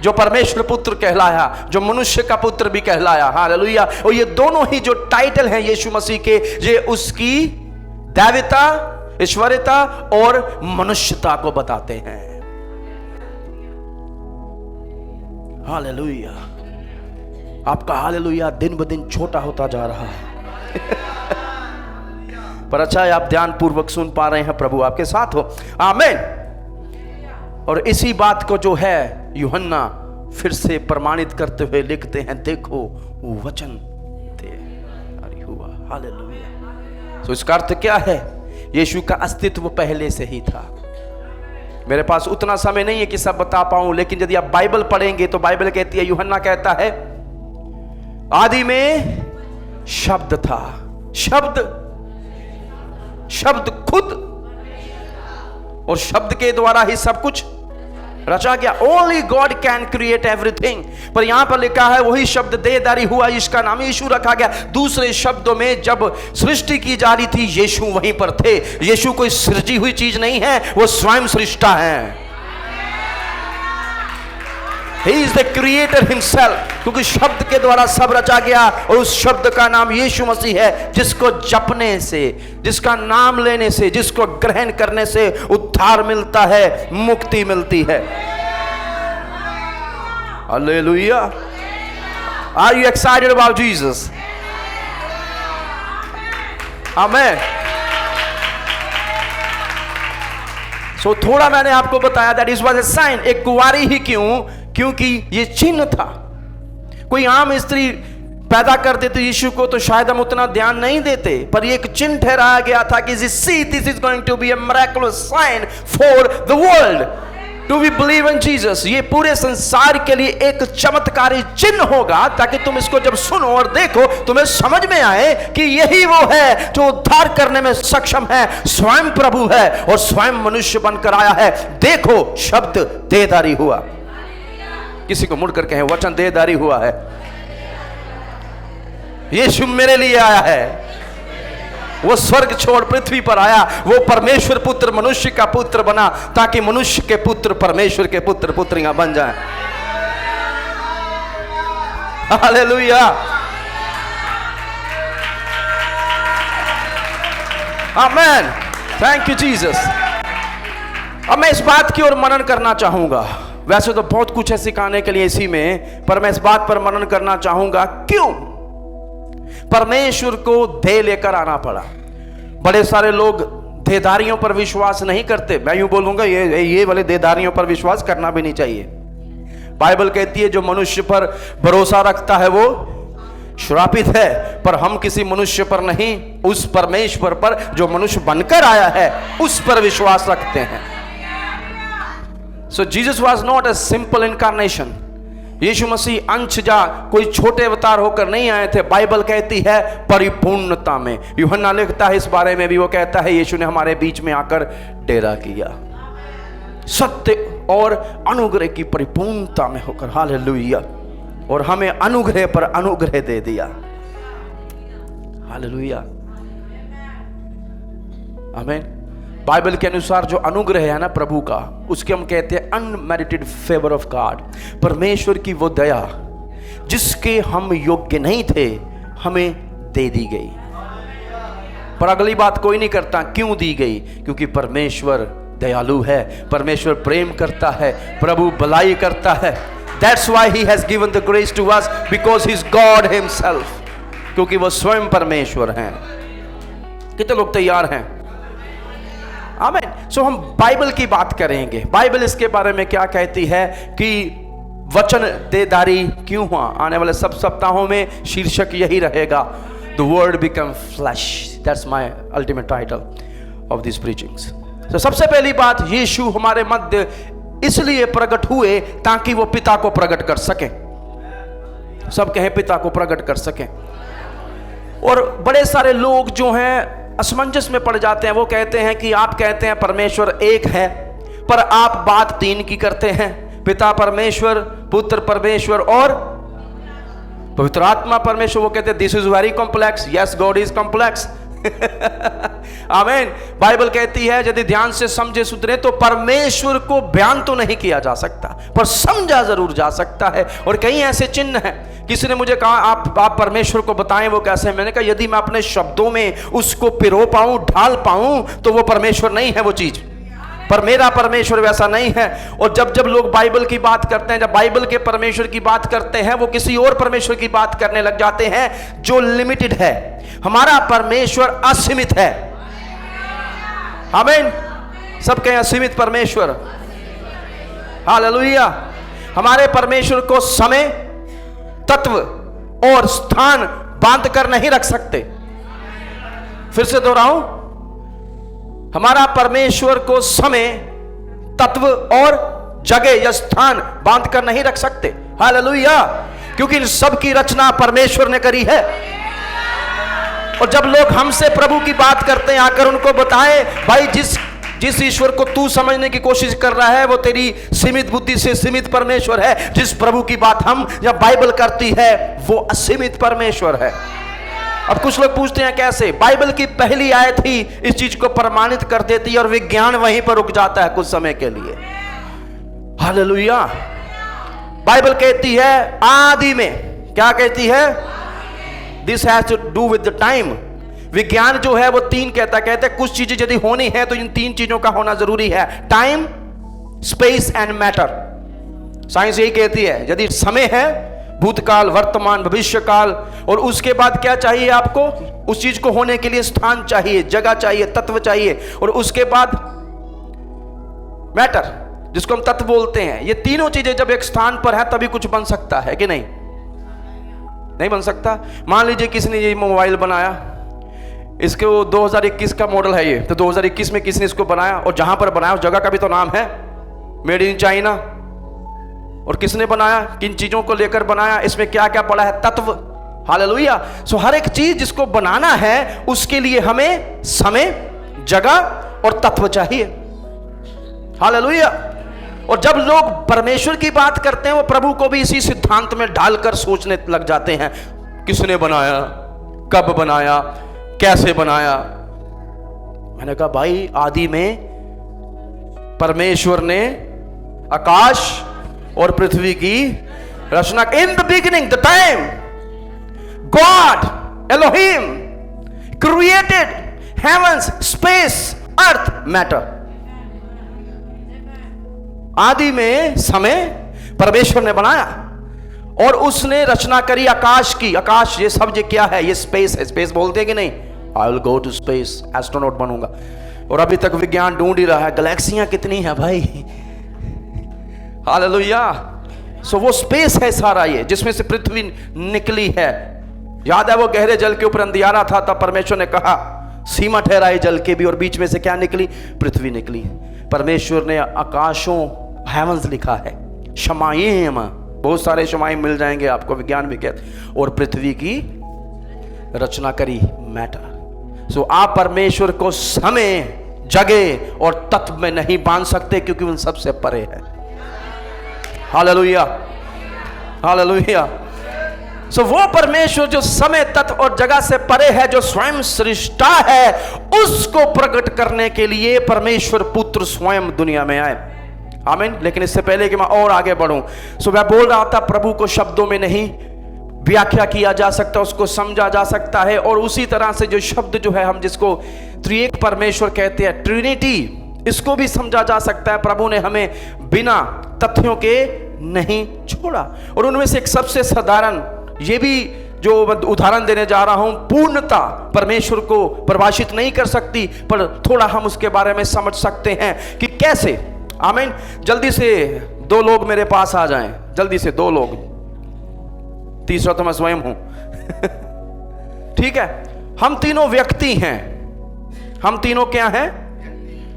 Speaker 1: जो परमेश्वर पुत्र कहलाया, जो मनुष्य का पुत्र भी कहलाया। हालेलुया। और ये दोनों ही जो टाइटल हैं यीशु मसीह के, ये उसकी दैवता, ईश्वरता और मनुष्यता को बताते हैं। हालेलुया। आपका हालेलुया दिन ब दिन छोटा होता जा रहा है पर अच्छा है आप ध्यान पूर्वक सुन पा रहे हैं। प्रभु आपके साथ हो। आमीन। और इसी बात को जो है यूहन्ना फिर से प्रमाणित करते हुए लिखते हैं, देखो वचन तैयार हुआ। हालेलुया। तो इसका अर्थ क्या है? यीशु का अस्तित्व पहले से ही था। मेरे पास उतना समय नहीं है कि सब बता पाऊं, लेकिन यदि आप बाइबल पढ़ेंगे तो बाइबल कहती है, यूहन्ना कहता है आदि में शब्द था, शब्द खुद, और शब्द के द्वारा ही सब कुछ रचा गया। Only God can create everything. पर यहां पर लिखा है वही शब्द देहधारी हुआ, इसका नाम यीशु रखा गया। दूसरे शब्दों में जब सृष्टि की जा रही थी यीशु वहीं पर थे। यीशु कोई सृजी हुई चीज नहीं है, वो स्वयं सृष्टा है। He is the creator himself। क्योंकि शब्द के द्वारा सब रचा गया और उस शब्द का नाम यीशु मसीह है, जिसको जपने से, जिसका नाम लेने से, जिसको ग्रहण करने से उद्धार मिलता है, मुक्ति मिलती है। Hallelujah. Are you excited about Jesus? Amen। So थोड़ा मैंने आपको बताया that is was a sign। एक कुंवारी ही क्यों? क्योंकि ये चिन्ह था। कोई आम स्त्री पैदा कर देते यीशु को तो शायद हम उतना ध्यान नहीं देते, पर ये एक चिन्ह ठहराया गया था कि this is going to be a miraculous sign for the world. Do we believe in Jesus? ये पूरे संसार के लिए एक चमत्कारी चिन्ह होगा, ताकि तुम इसको जब सुनो और देखो तुम्हें समझ में आए कि यही वो है जो उद्धार करने में सक्षम है, स्वयं प्रभु है और स्वयं मनुष्य बनकर आया है। देखो, शब्द देहधारी हुआ। किसी को मुड़कर कहें, वचन देहधारी हुआ है। यीशु मेरे लिए आया है, वो स्वर्ग छोड़ पृथ्वी पर आया, वो परमेश्वर पुत्र मनुष्य का पुत्र बना, ताकि मनुष्य के पुत्र परमेश्वर के पुत्र पुत्रियां बन जाएं। Hallelujah, amen, thank you Jesus. अब मैं इस बात की ओर मनन करना चाहूंगा। वैसे तो बहुत कुछ है सिखाने के लिए इसी में, पर मैं इस बात पर मनन करना चाहूंगा, क्यों परमेश्वर को देह लेकर आना पड़ा। बड़े सारे लोग देहधारियों पर विश्वास नहीं करते। मैं यूं बोलूंगा, ये वाले देहधारियों पर विश्वास करना भी नहीं चाहिए। बाइबल कहती है जो मनुष्य पर भरोसा रखता है वो श्रापित है, पर हम किसी मनुष्य पर नहीं, उस परमेश्वर पर जो मनुष्य बनकर आया है उस पर विश्वास रखते हैं। So Jesus was not a simple incarnation. यीशु मसीह अंश जा कोई छोटे अवतार होकर नहीं आए थे। बाइबल कहती है परिपूर्णता में। यूहन्ना लिखता है इस बारे में भी, वो कहता है यीशु ने हमारे बीच में आकर डेरा किया, सत्य और अनुग्रह की परिपूर्णता में होकर। हालेलुया, और हमें अनुग्रह पर अनुग्रह दे दिया। हालेलुया, आमीन। बाइबल के अनुसार जो अनुग्रह है ना प्रभु का, उसके हम कहते हैं अनमेरिटेड फेवर ऑफ गॉड। परमेश्वर की वो दया जिसके हम योग्य नहीं थे, हमें दे दी गई। पर अगली बात कोई नहीं करता, क्यों दी गई? क्योंकि परमेश्वर दयालु है, परमेश्वर प्रेम करता है, प्रभु भलाई करता है। That's why he has given the grace to us, because he is God himself, क्योंकि वो स्वयं परमेश्वर हैं। कितने लोग तैयार हैं? आमीन। सो हम बाइबल की बात करेंगे। बाइबल इसके बारे में क्या कहती है कि वचन देहधारी क्यों हुआ। आने वाले सब सप्ताहों में शीर्षक यही रहेगा, The Word Become Flesh. That's my ultimate title of these preachings. तो सबसे पहली बात, यीशु हमारे मध्य इसलिए प्रकट हुए ताकि वो पिता को प्रकट कर सके। सब कहें पिता को प्रकट कर सके। और बड़े सारे लोग जो हैं असमंजस में पड़ जाते हैं। वो कहते हैं कि आप कहते हैं परमेश्वर एक है, पर आप बात तीन की करते हैं, पिता परमेश्वर, पुत्र परमेश्वर और पवित्र आत्मा परमेश्वर। वो कहते हैं this is very complex. Yes, God is complex. आमीन। बाइबल कहती है यदि ध्यान से समझे सुधरे तो परमेश्वर को बयान तो नहीं किया जा सकता, पर समझा जरूर जा सकता है। और कई ऐसे चिन्ह हैं। किसी ने मुझे कहा आप परमेश्वर को बताएं वो कैसे। मैंने कहा यदि मैं अपने शब्दों में उसको पिरो पाऊं, ढाल पाऊं, तो वो परमेश्वर नहीं है वो चीज। पर मेरा परमेश्वर वैसा नहीं है। और जब जब लोग बाइबल की बात करते हैं, जब बाइबल के परमेश्वर की बात करते हैं, वो किसी और परमेश्वर की बात करने लग जाते हैं जो लिमिटेड है। हमारा परमेश्वर असीमित है। आमीन। सब कहें असीमित परमेश्वर। हालेलुया। हमारे परमेश्वर को समय, तत्व और स्थान बांध कर नहीं रख सकते। फिर से दोहराऊं, हमारा परमेश्वर को समय, तत्व और जगह या स्थान बांध कर नहीं रख सकते। हालेलुया। क्योंकि इन सब की रचना परमेश्वर ने करी है। और जब लोग हमसे प्रभु की बात करते हैं, आकर उनको बताएं भाई जिस ईश्वर को तू समझने की कोशिश कर रहा है वो तेरी सीमित बुद्धि से सीमित परमेश्वर है। जिस प्रभु की बात हम या बाइबल करती है वो असीमित परमेश्वर है। अब कुछ लोग पूछते हैं कैसे? बाइबल की पहली आयत ही इस चीज को प्रमाणित कर देती है और विज्ञान वहीं पर रुक जाता है कुछ समय के लिए। हालेलुया। बाइबल कहती है आदि में, क्या कहती है? This has to do with the time. विज्ञान जो है वो तीन कहते हैं कुछ चीजें यदि होनी है तो इन तीन चीजों का होना जरूरी है, time, space and matter. Science यही कहती है यदि समय है, भूतकाल, वर्तमान, भविष्य काल, और उसके बाद क्या चाहिए आपको? उस चीज को होने के लिए स्थान चाहिए, जगह चाहिए, तत्व चाहिए, और उसके बाद मैटर जिसको हम तत्व बोलते हैं। ये तीनों चीजें जब एक स्थान पर है तभी कुछ बन सकता है कि नहीं? नहीं बन सकता। मान लीजिए किसी ने ये मोबाइल बनाया, इसके वो 2021 का मॉडल है ये, तो 2021 में किसी ने इसको बनाया और जहां पर बनाया उस जगह का भी तो नाम है। Made in China. और किसने बनाया, किन चीजों को लेकर बनाया, इसमें क्या क्या पड़ा है, तत्व। हालेलुया। सो हर एक चीज जिसको बनाना है उसके लिए हमें समय, जगह और तत्व चाहिए। हालेलुया। और जब लोग परमेश्वर की बात करते हैं वो प्रभु को भी इसी सिद्धांत में डालकर सोचने लग जाते हैं, किसने बनाया, कब बनाया, कैसे बनाया। मैंने कहा भाई, आदि में परमेश्वर ने आकाश और पृथ्वी की रचना, in the beginning the time God Elohim created heavens, space, earth, matter. आदि में समय परमेश्वर ने बनाया और उसने रचना करी आकाश की। आकाश ये सब ये क्या है, ये स्पेस है। स्पेस बोलते हैं कि नहीं, I will go to space, astronaut बनूंगा। और अभी तक विज्ञान ढूंढ ही रहा है गैलेक्सियां कितनी है भाई। हालेलुया। सो वो स्पेस है सारा ये, जिसमें से पृथ्वी निकली है। याद है वो गहरे जल के ऊपर अंधियारा था, तब परमेश्वर ने कहा सीमा ठहराई जल के भी, और बीच में से क्या निकली, पृथ्वी निकली। परमेश्वर ने आकाशों, हेवंस लिखा है, शमाइम, बहुत सारे शमाइम मिल जाएंगे आपको, विज्ञान भी कहते, और पृथ्वी की रचना करी, मैटर। सो आप परमेश्वर को समय, जगह और तत्व में नहीं बांध सकते, क्योंकि उन सबसे परे है। Hallelujah, hallelujah. सो वो परमेश्वर जो समय, तत्व और जगह से परे है, जो स्वयं सृष्टा है, उसको प्रकट करने के लिए परमेश्वर पुत्र स्वयं दुनिया में आए। आमीन। लेकिन इससे पहले कि मैं और आगे बढ़ूं, सो मैं बोल रहा था प्रभु को शब्दों में नहीं व्याख्या किया जा सकता, उसको समझा जा सकता है। और उसी तरह से जो शब्द जो है, हम जिसको त्रिएक परमेश्वर कहते हैं, ट्रिनिटी, इसको भी समझा जा सकता है। प्रभु ने हमें बिना तथ्यों के नहीं छोड़ा। और उनमें से एक सबसे साधारण, ये भी जो उदाहरण देने जा रहा हूं, पूर्णता परमेश्वर को परिभाषित नहीं कर सकती, पर थोड़ा हम उसके बारे में समझ सकते हैं कि कैसे। आमीन। जल्दी से 2 लोग मेरे पास आ जाएं, जल्दी से 2 लोग, तीसरा तो मैं स्वयं हूं। ठीक है। हम तीनों व्यक्ति हैं। हम तीनों क्या हैं,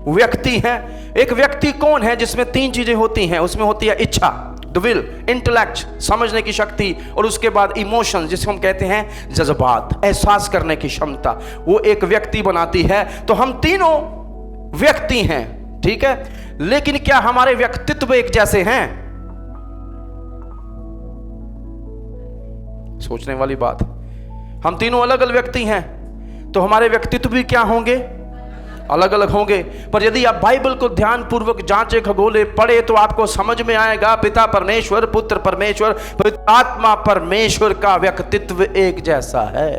Speaker 1: व्यक्ति हैं। एक व्यक्ति कौन है जिसमें 3 चीजें होती हैं, उसमें होती है इच्छा, द विल, इंटेलेक्ट, समझने की शक्ति, और उसके बाद इमोशन, जिसे हम कहते हैं जज्बात, एहसास करने की क्षमता, वो एक व्यक्ति बनाती है। तो हम तीनों व्यक्ति हैं, ठीक है। लेकिन क्या हमारे व्यक्तित्व एक जैसे हैं? सोचने वाली बात। हम तीनों अलग अलग व्यक्ति हैं, तो हमारे व्यक्तित्व भी क्या होंगे, अलग अलग होंगे। पर यदि आप बाइबल को ध्यान पूर्वक जांचे, खगोले, पढ़े, तो आपको समझ में आएगा पिता परमेश्वर, पुत्र परमेश्वर, पवित्र आत्मा परमेश्वर का व्यक्तित्व एक जैसा है।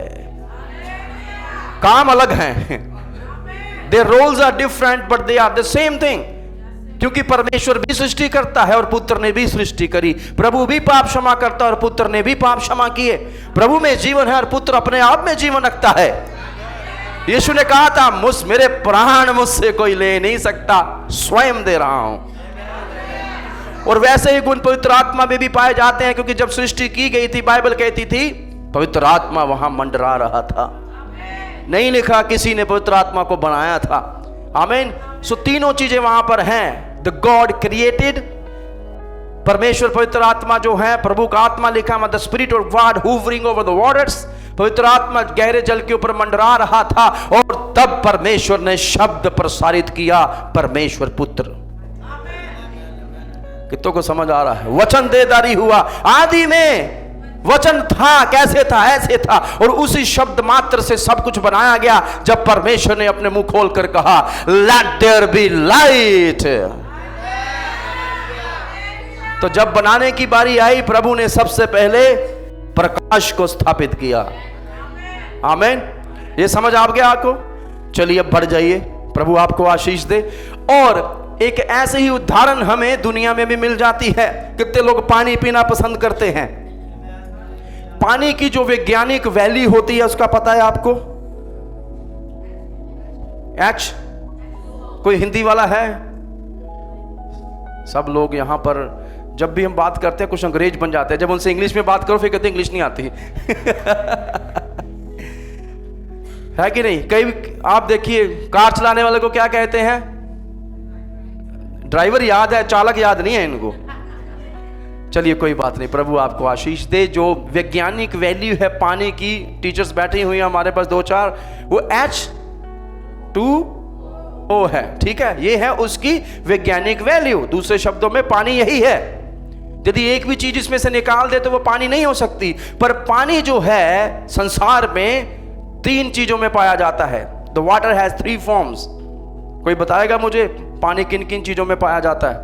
Speaker 1: काम अलग हैं, their roles are different but they are the same thing। क्योंकि परमेश्वर भी सृष्टि करता है और पुत्र ने भी सृष्टि करी। प्रभु भी पाप क्षमा करता है और पुत्र ने भी पाप क्षमा किए। प्रभु में जीवन है और पुत्र अपने आप में जीवन रखता है। यीशु ने कहा था, मेरे प्राण मुझसे कोई ले नहीं सकता, स्वयं दे रहा हूं। और वैसे ही गुण पवित्र आत्मा में भी पाए जाते हैं, क्योंकि जब सृष्टि की गई थी, बाइबल कहती थी पवित्र आत्मा वहां मंडरा रहा था। नहीं लिखा किसी ने पवित्र आत्मा को बनाया था। आमीन। सो तीनों चीजें वहां पर हैं। द गॉड क्रिएटेड, परमेश्वर पवित्र आत्मा जो है, प्रभु का आत्मा लिखा है, the spirit of God hovering over the waters, पवित्र आत्मा गहरे जल के ऊपर मंडरा रहा था। और तब परमेश्वर ने शब्द प्रसारित किया, परमेश्वर पुत्र। कितनों को समझ आ रहा है? वचन देदारी हुआ। आदि में वचन था, कैसे था, ऐसे था, और उसी शब्द मात्र से सब कुछ बनाया गया। जब परमेश्वर ने अपने मुंह खोलकर कहा, लेट देयर बी लाइट, तो जब बनाने की बारी आई, प्रभु ने सबसे पहले प्रकाश को स्थापित किया। आमीन। ये समझ आ गया आपको? चलिए अब बढ़ जाइए, प्रभु आपको आशीष दे। और एक ऐसे ही उदाहरण हमें दुनिया में भी मिल जाती है। कितने लोग पानी पीना पसंद करते हैं? पानी की जो वैज्ञानिक वैल्यू होती है उसका पता है आपको? H, कोई हिंदी वाला है? सब लोग यहां पर जब भी हम बात करते हैं कुछ अंग्रेज बन जाते हैं। जब उनसे इंग्लिश में बात करो फिर कहते हैं इंग्लिश नहीं आती। है कि नहीं? कई आप देखिए कार चलाने वाले को क्या कहते हैं? ड्राइवर याद है, चालक याद नहीं है इनको। चलिए कोई बात नहीं, प्रभु आपको आशीष दे। जो वैज्ञानिक वैल्यू है पानी की, टीचर्स बैठी हुई हैं हमारे पास 2-4, वो H2O है, ठीक है, ये है उसकी वैज्ञानिक वैल्यू। दूसरे शब्दों में पानी यही है। यदि एक भी चीज इसमें से निकाल दे तो वो पानी नहीं हो सकती। पर पानी जो है संसार में 3 चीजों में पाया जाता है। The water has 3 forms. कोई बताएगा मुझे पानी किन किन चीजों में पाया जाता है?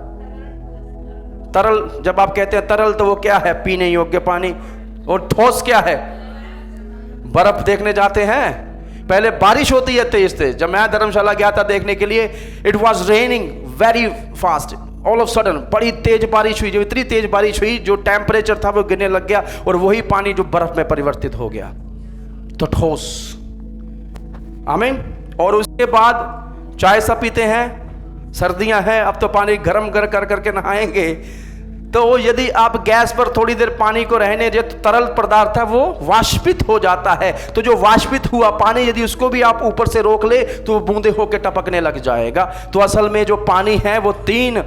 Speaker 1: तरल, जब आप कहते हैं तरल तो वो क्या है? पीने योग्य पानी। और ठोस क्या है? बर्फ देखने जाते हैं, पहले बारिश होती है तेज तेज। जब मैं धर्मशाला गया था देखने के लिए, it was raining very fast, all of sudden बड़ी तेज बारिश हुई। जो इतनी तेज बारिश हुई, जो टेम्परेचर था वो गिरने लग गया, और वही पानी जो बर्फ में परिवर्तित हो गया, तो ठोस। आमीन। और उसके बाद चाय सब पीते हैं, सर्दियां हैं, अब तो पानी गर्म कर करके नहाएंगे। तो यदि आप गैस पर थोड़ी देर पानी को रहने दे तो तरल पदार्थ है वो वाष्पित हो जाता है। तो जो वाष्पित हुआ पानी, यदि उसको भी आप ऊपर से रोक ले तो वो बूंदे होकर टपकने लग जाएगा। तो असल में जो पानी है वो 3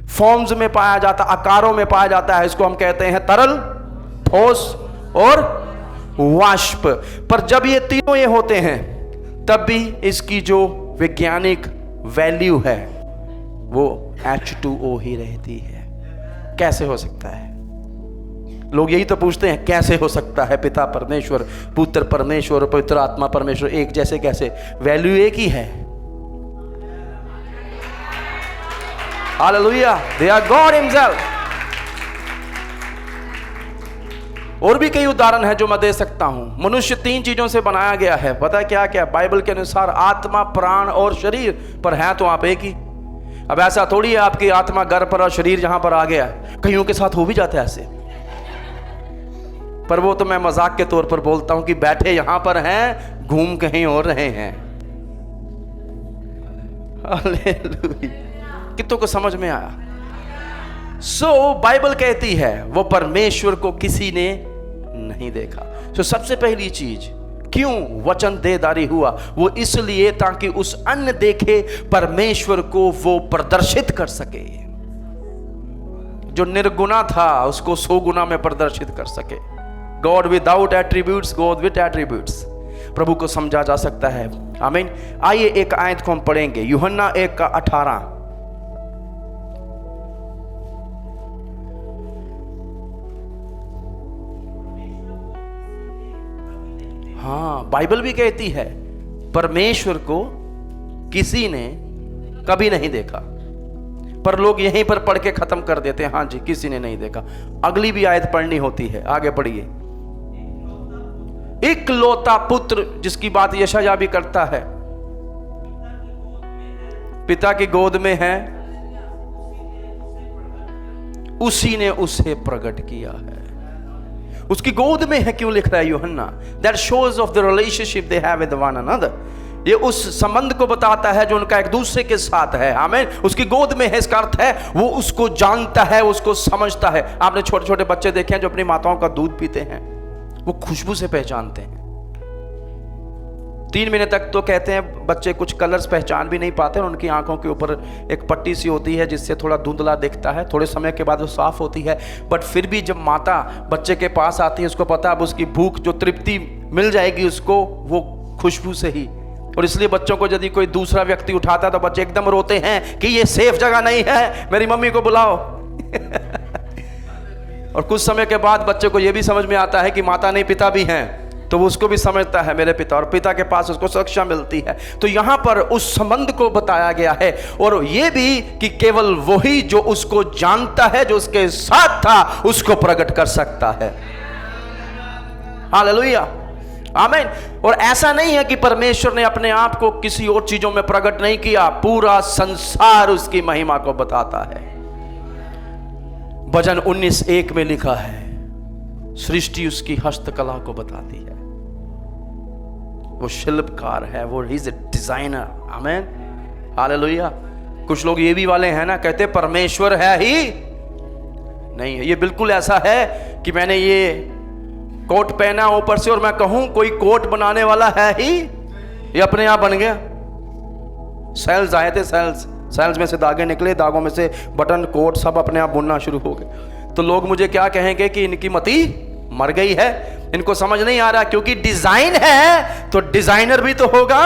Speaker 1: फॉर्म्स में पाया जाता, आकारों में पाया जाता है। इसको हम कहते हैं तरल, ठोस और वाष्प। पर जब ये तीनों ये होते हैं तब भी इसकी जो वैज्ञानिक वैल्यू है वो H2O ही रहती है। कैसे हो सकता है? लोग यही तो पूछते हैं, कैसे हो सकता है? पिता परमेश्वर, पुत्र परमेश्वर, पवित्र आत्मा परमेश्वर एक जैसे कैसे? वैल्यू एक ही है। Hallelujah, they are God himself. और भी कई उदाहरण है जो मैं दे सकता हूं। मनुष्य 3 चीजों से बनाया गया है। पता है क्या क्या? बाइबल के अनुसार आत्मा, प्राण और शरीर। पर है तो आप एक ही। अब ऐसा थोड़ी है आपकी आत्मा घर पर और शरीर जहां पर आ गया। कईयों के साथ हो भी जाता है ऐसे, पर वो तो मैं मजाक के तौर पर बोलता हूं कि बैठे यहां पर हैं, घूम कहीं और रहे हैं। हालेलुया। कितनों को समझ में आया? बाइबल कहती है वो परमेश्वर को किसी ने नहीं देखा। सबसे पहली चीज, क्यों वचन देदारी हुआ? वो इसलिए ताकि उस अन्य देखे परमेश्वर को वो प्रदर्शित कर सके। जो निर्गुणा था उसको 100 गुना में प्रदर्शित कर सके। God without attributes, God with attributes. प्रभु को समझा जा सकता है। आमीन। आइए एक आयत को हम पढ़ेंगे, यूहन्ना 1:18। हाँ, बाइबल भी कहती है परमेश्वर को किसी ने कभी नहीं देखा। पर लोग यहीं पर पढ़ के खत्म कर देते हैं, हाँ जी किसी ने नहीं देखा। अगली भी आयत पढ़नी होती है, आगे पढ़िए। इकलौता पुत्र, जिसकी बात यशायाह भी करता है, पिता की गोद में है, उसी ने उसे प्रकट किया है। उसकी गोद में है क्यों लिख रहा है यूहन्ना? That shows of the relationship they have with one another. ये उस संबंध को बताता है जो उनका एक दूसरे के साथ है। आमीन। उसकी गोद में है, इसका अर्थ है वो उसको जानता है, उसको समझता है। आपने छोटे छोटे बच्चे देखे हैं जो अपनी माताओं का दूध पीते हैं, वो खुशबू से पहचानते हैं। 3 महीने तक तो कहते हैं बच्चे कुछ कलर्स पहचान भी नहीं पाते, और उनकी आंखों के ऊपर एक पट्टी सी होती है जिससे थोड़ा धुंधला दिखता है। थोड़े समय के बाद वो साफ होती है। बट फिर भी जब माता बच्चे के पास आती है, उसको पता है अब उसकी भूख, जो तृप्ति मिल जाएगी उसको, वो खुशबू से ही। और इसलिए बच्चों को यदि कोई दूसरा व्यक्ति उठाता है तो बच्चे एकदम रोते हैं कि ये सेफ जगह नहीं है, मेरी मम्मी को बुलाओ। और कुछ समय के बाद बच्चे को यह भी समझ में आता है कि माता नहीं पिता भी हैं, तो वो उसको भी समझता है मेरे पिता, और पिता के पास उसको सुरक्षा मिलती है। तो यहां पर उस संबंध को बताया गया है, और यह भी कि केवल वही जो उसको जानता है, जो उसके साथ था, उसको प्रकट कर सकता है। हालेलुया, आमीन। और ऐसा नहीं है कि परमेश्वर ने अपने आप को किसी और चीजों में प्रकट नहीं किया, पूरा संसार उसकी महिमा को बताता है। भजन 19:1 में लिखा है, सृष्टि उसकी हस्तकला को बताती है। वो शिल्पकार है, वो इज ए डिजाइनर। आमीन, हालेलुया। कुछ लोग ये भी वाले हैं ना, कहते परमेश्वर है ही नहीं है। ये बिल्कुल ऐसा है कि मैंने ये कोट पहना ऊपर से और मैं कहूं कोई कोट बनाने वाला है ही, ये अपने आप बन गया। सेल्स आए थे, सेल्स सेल्स में से धागे निकले, धागों में से बटन, कोट सब अपने आप बुनना शुरू हो गए। तो लोग मुझे क्या कहेंगे कि इनकी मती मर गई है, इनको समझ नहीं आ रहा, क्योंकि डिजाइन है तो डिजाइनर भी तो होगा।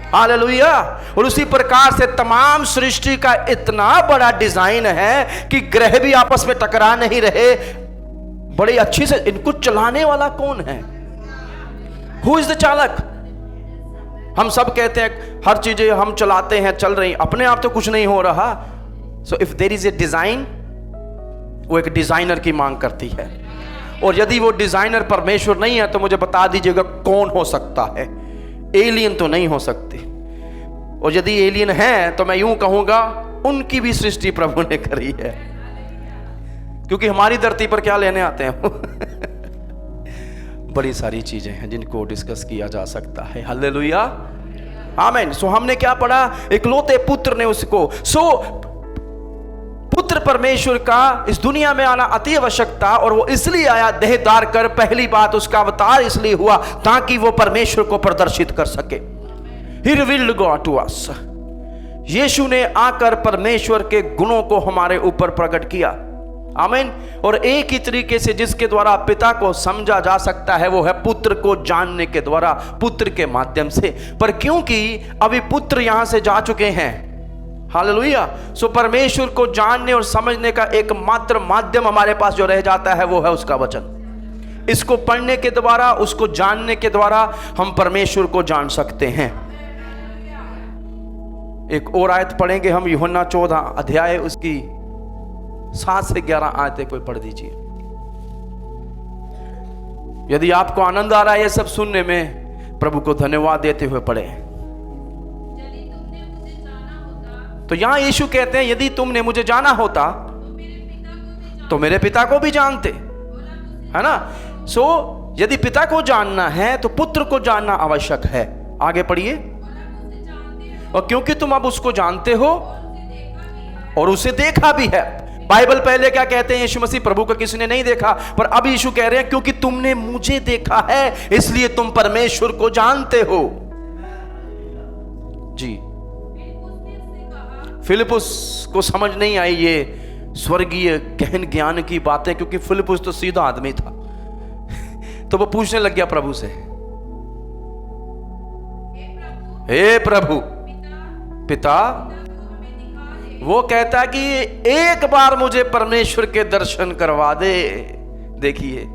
Speaker 1: हालेलुया। और उसी प्रकार से तमाम सृष्टि का इतना बड़ा डिजाइन है कि ग्रह भी आपस में टकरा नहीं रहे। बड़ी अच्छी से इनको चलाने वाला कौन है? हु इज द चालक? हम सब कहते हैं हर चीजें हम चलाते हैं, चल रही, अपने आप तो कुछ नहीं हो रहा। So if there is a design, वो एक डिजाइनर की मांग करती है। और यदि वो डिजाइनर परमेश्वर नहीं है तो मुझे बता दीजिएगा कौन हो सकता है? एलियन तो नहीं हो सकती। और यदि एलियन है तो मैं यूं कहूंगा उनकी भी सृष्टि प्रभु ने करी है, क्योंकि हमारी धरती पर क्या लेने आते हैं? बड़ी सारी चीजें हैं जिनको डिस्कस किया जा सकता है। हालेलुया, आमीन। सो हमने क्या पढ़ा? इकलौते पुत्र ने उसको, पुत्र परमेश्वर का इस दुनिया में आना अति आवश्यक था, और वो इसलिए आया देह धार कर। पहली बात, उसका अवतार इसलिए हुआ ताकि वो परमेश्वर को प्रदर्शित कर सके। He revealed God to us. यीशु ने आकर परमेश्वर के गुणों को हमारे ऊपर प्रकट किया। आमीन। और एक ही तरीके से जिसके द्वारा पिता को समझा जा सकता है वो है पुत्र को जानने के द्वारा, पुत्र के माध्यम से। पर क्योंकि अभी पुत्र यहां से जा चुके हैं, हालेलुया, सो परमेश्वर को जानने और समझने का एकमात्र माध्यम हमारे पास जो रह जाता है वो है उसका वचन। इसको पढ़ने के द्वारा, उसको जानने के द्वारा हम परमेश्वर को जान सकते हैं। एक और आयत पढ़ेंगे हम, यूहन्ना 14 अध्याय उसकी 7 से 11 आयतें कोई पढ़ दीजिए। यदि आपको आनंद आ रहा है ये सब सुनने में, प्रभु को धन्यवाद देते हुए पढ़े। तो यहां यीशु कहते हैं यदि तुमने मुझे जाना होता तो मेरे पिता को भी जानते, है ना। सो यदि पिता को जानना है तो पुत्र को जानना आवश्यक है। आगे पढ़िए। और क्योंकि तुम अब उसको जानते हो और उसे देखा भी है। बाइबल पहले क्या कहते हैं? यीशु मसीह प्रभु को किसी ने नहीं देखा, पर अब यीशु कह रहे हैं क्योंकि तुमने मुझे देखा है इसलिए तुम परमेश्वर को जानते हो। जी, फिलिपुस को समझ नहीं आई ये स्वर्गीय गहन ज्ञान की बातें, क्योंकि फिलिपुस तो सीधा आदमी था। तो वो पूछने लग गया प्रभु से, हे प्रभु, पिता। वो कहता है कि एक बार मुझे परमेश्वर के दर्शन करवा दे। देखिए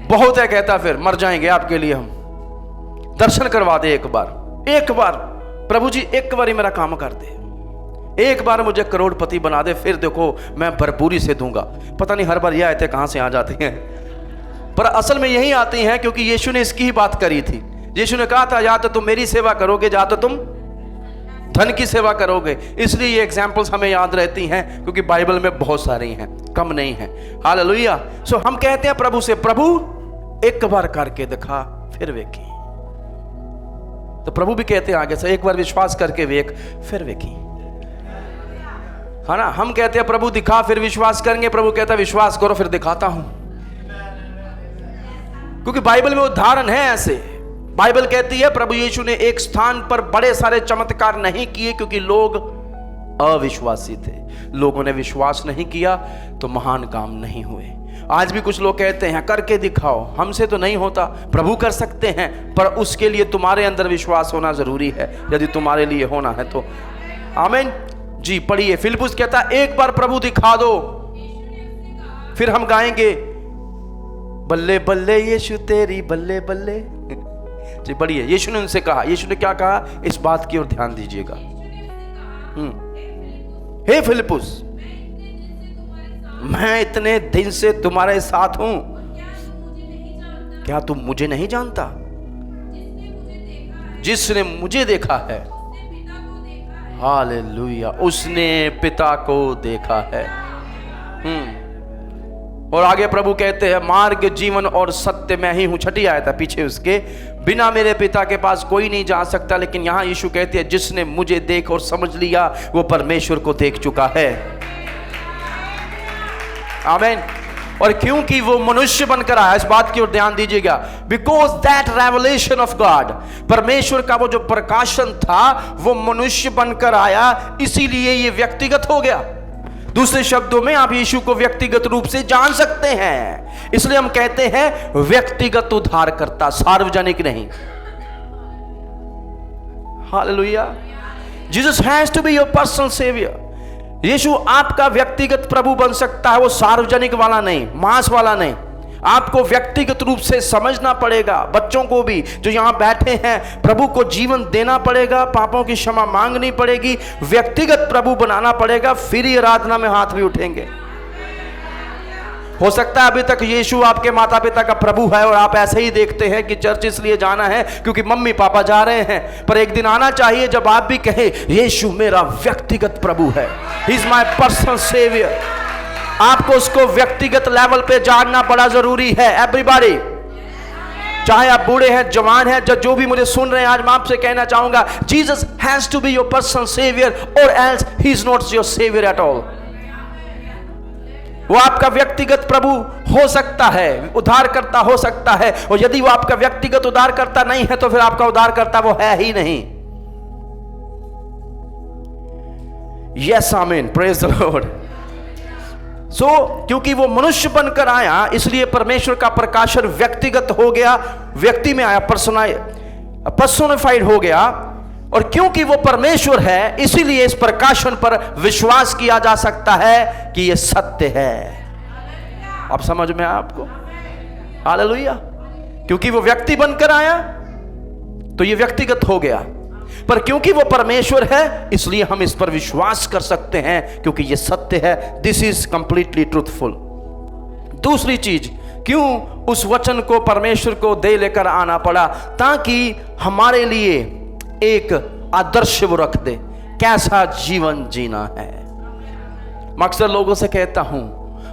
Speaker 1: बहुत है, कहता फिर मर जाएंगे आपके लिए हम, दर्शन करवा दे एक बार। एक बार प्रभु जी, एक बार ही मेरा काम कर दे, एक बार मुझे करोड़पति बना दे, फिर देखो मैं भरपूरी से दूंगा। पता नहीं हर बार यह आयतें कहां से आ जाती हैं, पर असल में यही आती हैं क्योंकि यीशु ने इसकी ही बात करी थी। यीशु ने कहा था या तो तुम मेरी सेवा करोगे या तो तुम धन की सेवा करोगे। इसलिए ये एग्जाम्पल्स हमें याद रहती हैं क्योंकि बाइबल में बहुत सारी हैं, कम नहीं है। हालेलुया। सो हम कहते हैं प्रभु से, प्रभु एक बार करके दिखा फिर वेखी। तो प्रभु भी कहते हैं आगे से, एक बार विश्वास करके वेख फिर वेखी, है ना। हम कहते हैं प्रभु दिखा फिर विश्वास करेंगे, प्रभु कहता है विश्वास करो फिर दिखाता हूं। क्योंकि बाइबल में उदाहरण है ऐसे। बाइबल कहती है प्रभु यीशु ने एक स्थान पर बड़े सारे चमत्कार नहीं किए क्योंकि लोग अविश्वासी थे। लोगों ने विश्वास नहीं किया तो महान काम नहीं हुए। आज भी कुछ लोग कहते हैं करके दिखाओ, हमसे तो नहीं होता। प्रभु कर सकते हैं, पर उसके लिए तुम्हारे अंदर विश्वास होना जरूरी है, यदि तुम्हारे लिए होना है तो। आमीन। जी पढ़िए। फिलिपुस कहता एक बार प्रभु दिखा दो, फिर हम गाएंगे बल्ले बल्ले यीशु तेरी बल्ले बल्ले। जी पढ़िए। यीशु ने उनसे कहा, यीशु ने क्या कहा, इस बात की ओर ध्यान दीजिएगा। हे फिलिपुस, मैं इतने दिन से तुम्हारे साथ हूं, क्या तुम मुझे नहीं जानता? जिसने मुझे देखा है, हालेलुया, उसने पिता को देखा है। और आगे प्रभु कहते हैं मार्ग जीवन और सत्य मैं ही हूं। छठी आयत है पीछे उसके, बिना मेरे पिता के पास कोई नहीं जा सकता। लेकिन यहां यीशु कहते हैं जिसने मुझे देख और समझ लिया वो परमेश्वर को देख चुका है। आमीन। और क्योंकि वो मनुष्य बनकर आया, इस बात की ओर ध्यान दीजिएगा, because that revelation of God, परमेश्वर का वो जो प्रकाशन था वो मनुष्य बनकर आया, इसीलिए ये व्यक्तिगत हो गया। दूसरे शब्दों में आप यीशु को व्यक्तिगत रूप से जान सकते हैं, इसलिए हम कहते हैं व्यक्तिगत उद्धारकर्ता, सार्वजनिक नहीं। Hallelujah. Jesus has to be your personal saviour. यीशु आपका व्यक्तिगत प्रभु बन सकता है, वो सार्वजनिक वाला नहीं, मास वाला नहीं। आपको व्यक्तिगत रूप से समझना पड़ेगा। बच्चों को भी जो यहां बैठे हैं, प्रभु को जीवन देना पड़ेगा, पापों की क्षमा मांगनी पड़ेगी, व्यक्तिगत प्रभु बनाना पड़ेगा, फिर ही आराधना में हाथ भी उठेंगे। हो सकता है अभी तक यीशु आपके माता पिता का प्रभु है और आप ऐसे ही देखते हैं कि चर्च इसलिए जाना है क्योंकि मम्मी पापा जा रहे हैं, पर एक दिन आना चाहिए जब आप भी कहें यीशु मेरा व्यक्तिगत प्रभु है, he is my personal saviour. आपको उसको व्यक्तिगत लेवल पे जानना बड़ा जरूरी है। एवरीबॉडी, चाहे आप बूढ़े हैं, जवान हैं, जो भी मुझे सुन रहे हैं, आज मैं आपसे कहना चाहूंगा, Jesus has to be your personal saviour और else he is not your saviour at all. वो आपका व्यक्तिगत प्रभु हो सकता है, उद्धारकर्ता हो सकता है, और यदि वो आपका व्यक्तिगत उद्धारकर्ता नहीं है तो फिर आपका उद्धारकर्ता वो है ही नहीं। यस, आमीन, प्रेज द लॉर्ड। सो क्योंकि वो मनुष्य बनकर आया, इसलिए परमेश्वर का प्रकाशन व्यक्तिगत हो गया, व्यक्ति में आया, पर्सोनिफाइड हो गया। और क्योंकि वो परमेश्वर है, इसीलिए इस प्रकाशन पर विश्वास किया जा सकता है कि ये सत्य है। आप समझ में आया आपको? हालेलुया। क्योंकि वो व्यक्ति बनकर आया तो ये व्यक्तिगत हो गया, पर क्योंकि वो परमेश्वर है इसलिए हम इस पर विश्वास कर सकते हैं क्योंकि ये सत्य है। This is completely truthful. दूसरी चीज, क्यों उस वचन को परमेश्वर को दे लेकर आना पड़ा? ताकि हमारे लिए एक आदर्श वो रख दे, कैसा जीवन जीना है। मैं अक्सर लोगों से कहता हूं,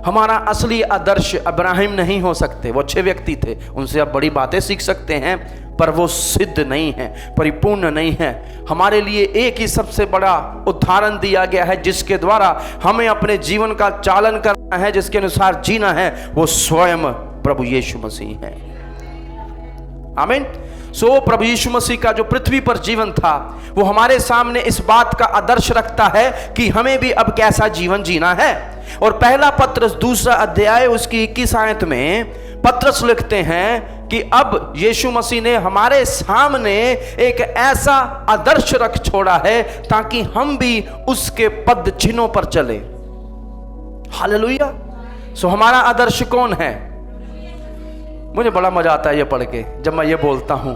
Speaker 1: हमारा असली आदर्श अब्राहिम नहीं हो सकते। वो अच्छे व्यक्ति थे, उनसे आप बड़ी बातें सीख सकते हैं, पर वो सिद्ध नहीं है, परिपूर्ण नहीं है। हमारे लिए एक ही सबसे बड़ा उदाहरण दिया गया है जिसके द्वारा हमें अपने जीवन का चालन करना है, जिसके अनुसार जीना है, वो स्वयं प्रभु यीशु मसीह है। आमीन। सो प्रभु यीशु मसीह का जो पृथ्वी पर जीवन था वो हमारे सामने इस बात का आदर्श रखता है कि हमें भी अब कैसा जीवन जीना है। और पहला पत्रस 2 अध्याय उसकी 21 आयत में पत्रस लिखते हैं कि अब यीशु मसीह ने हमारे सामने एक ऐसा आदर्श रख छोड़ा है ताकि हम भी उसके पद चिन्हों पर चले। हालेलुया। सो हमारा आदर्श कौन है? मुझे बड़ा मजा आता है ये पढ़ के जब मैं ये बोलता हूं,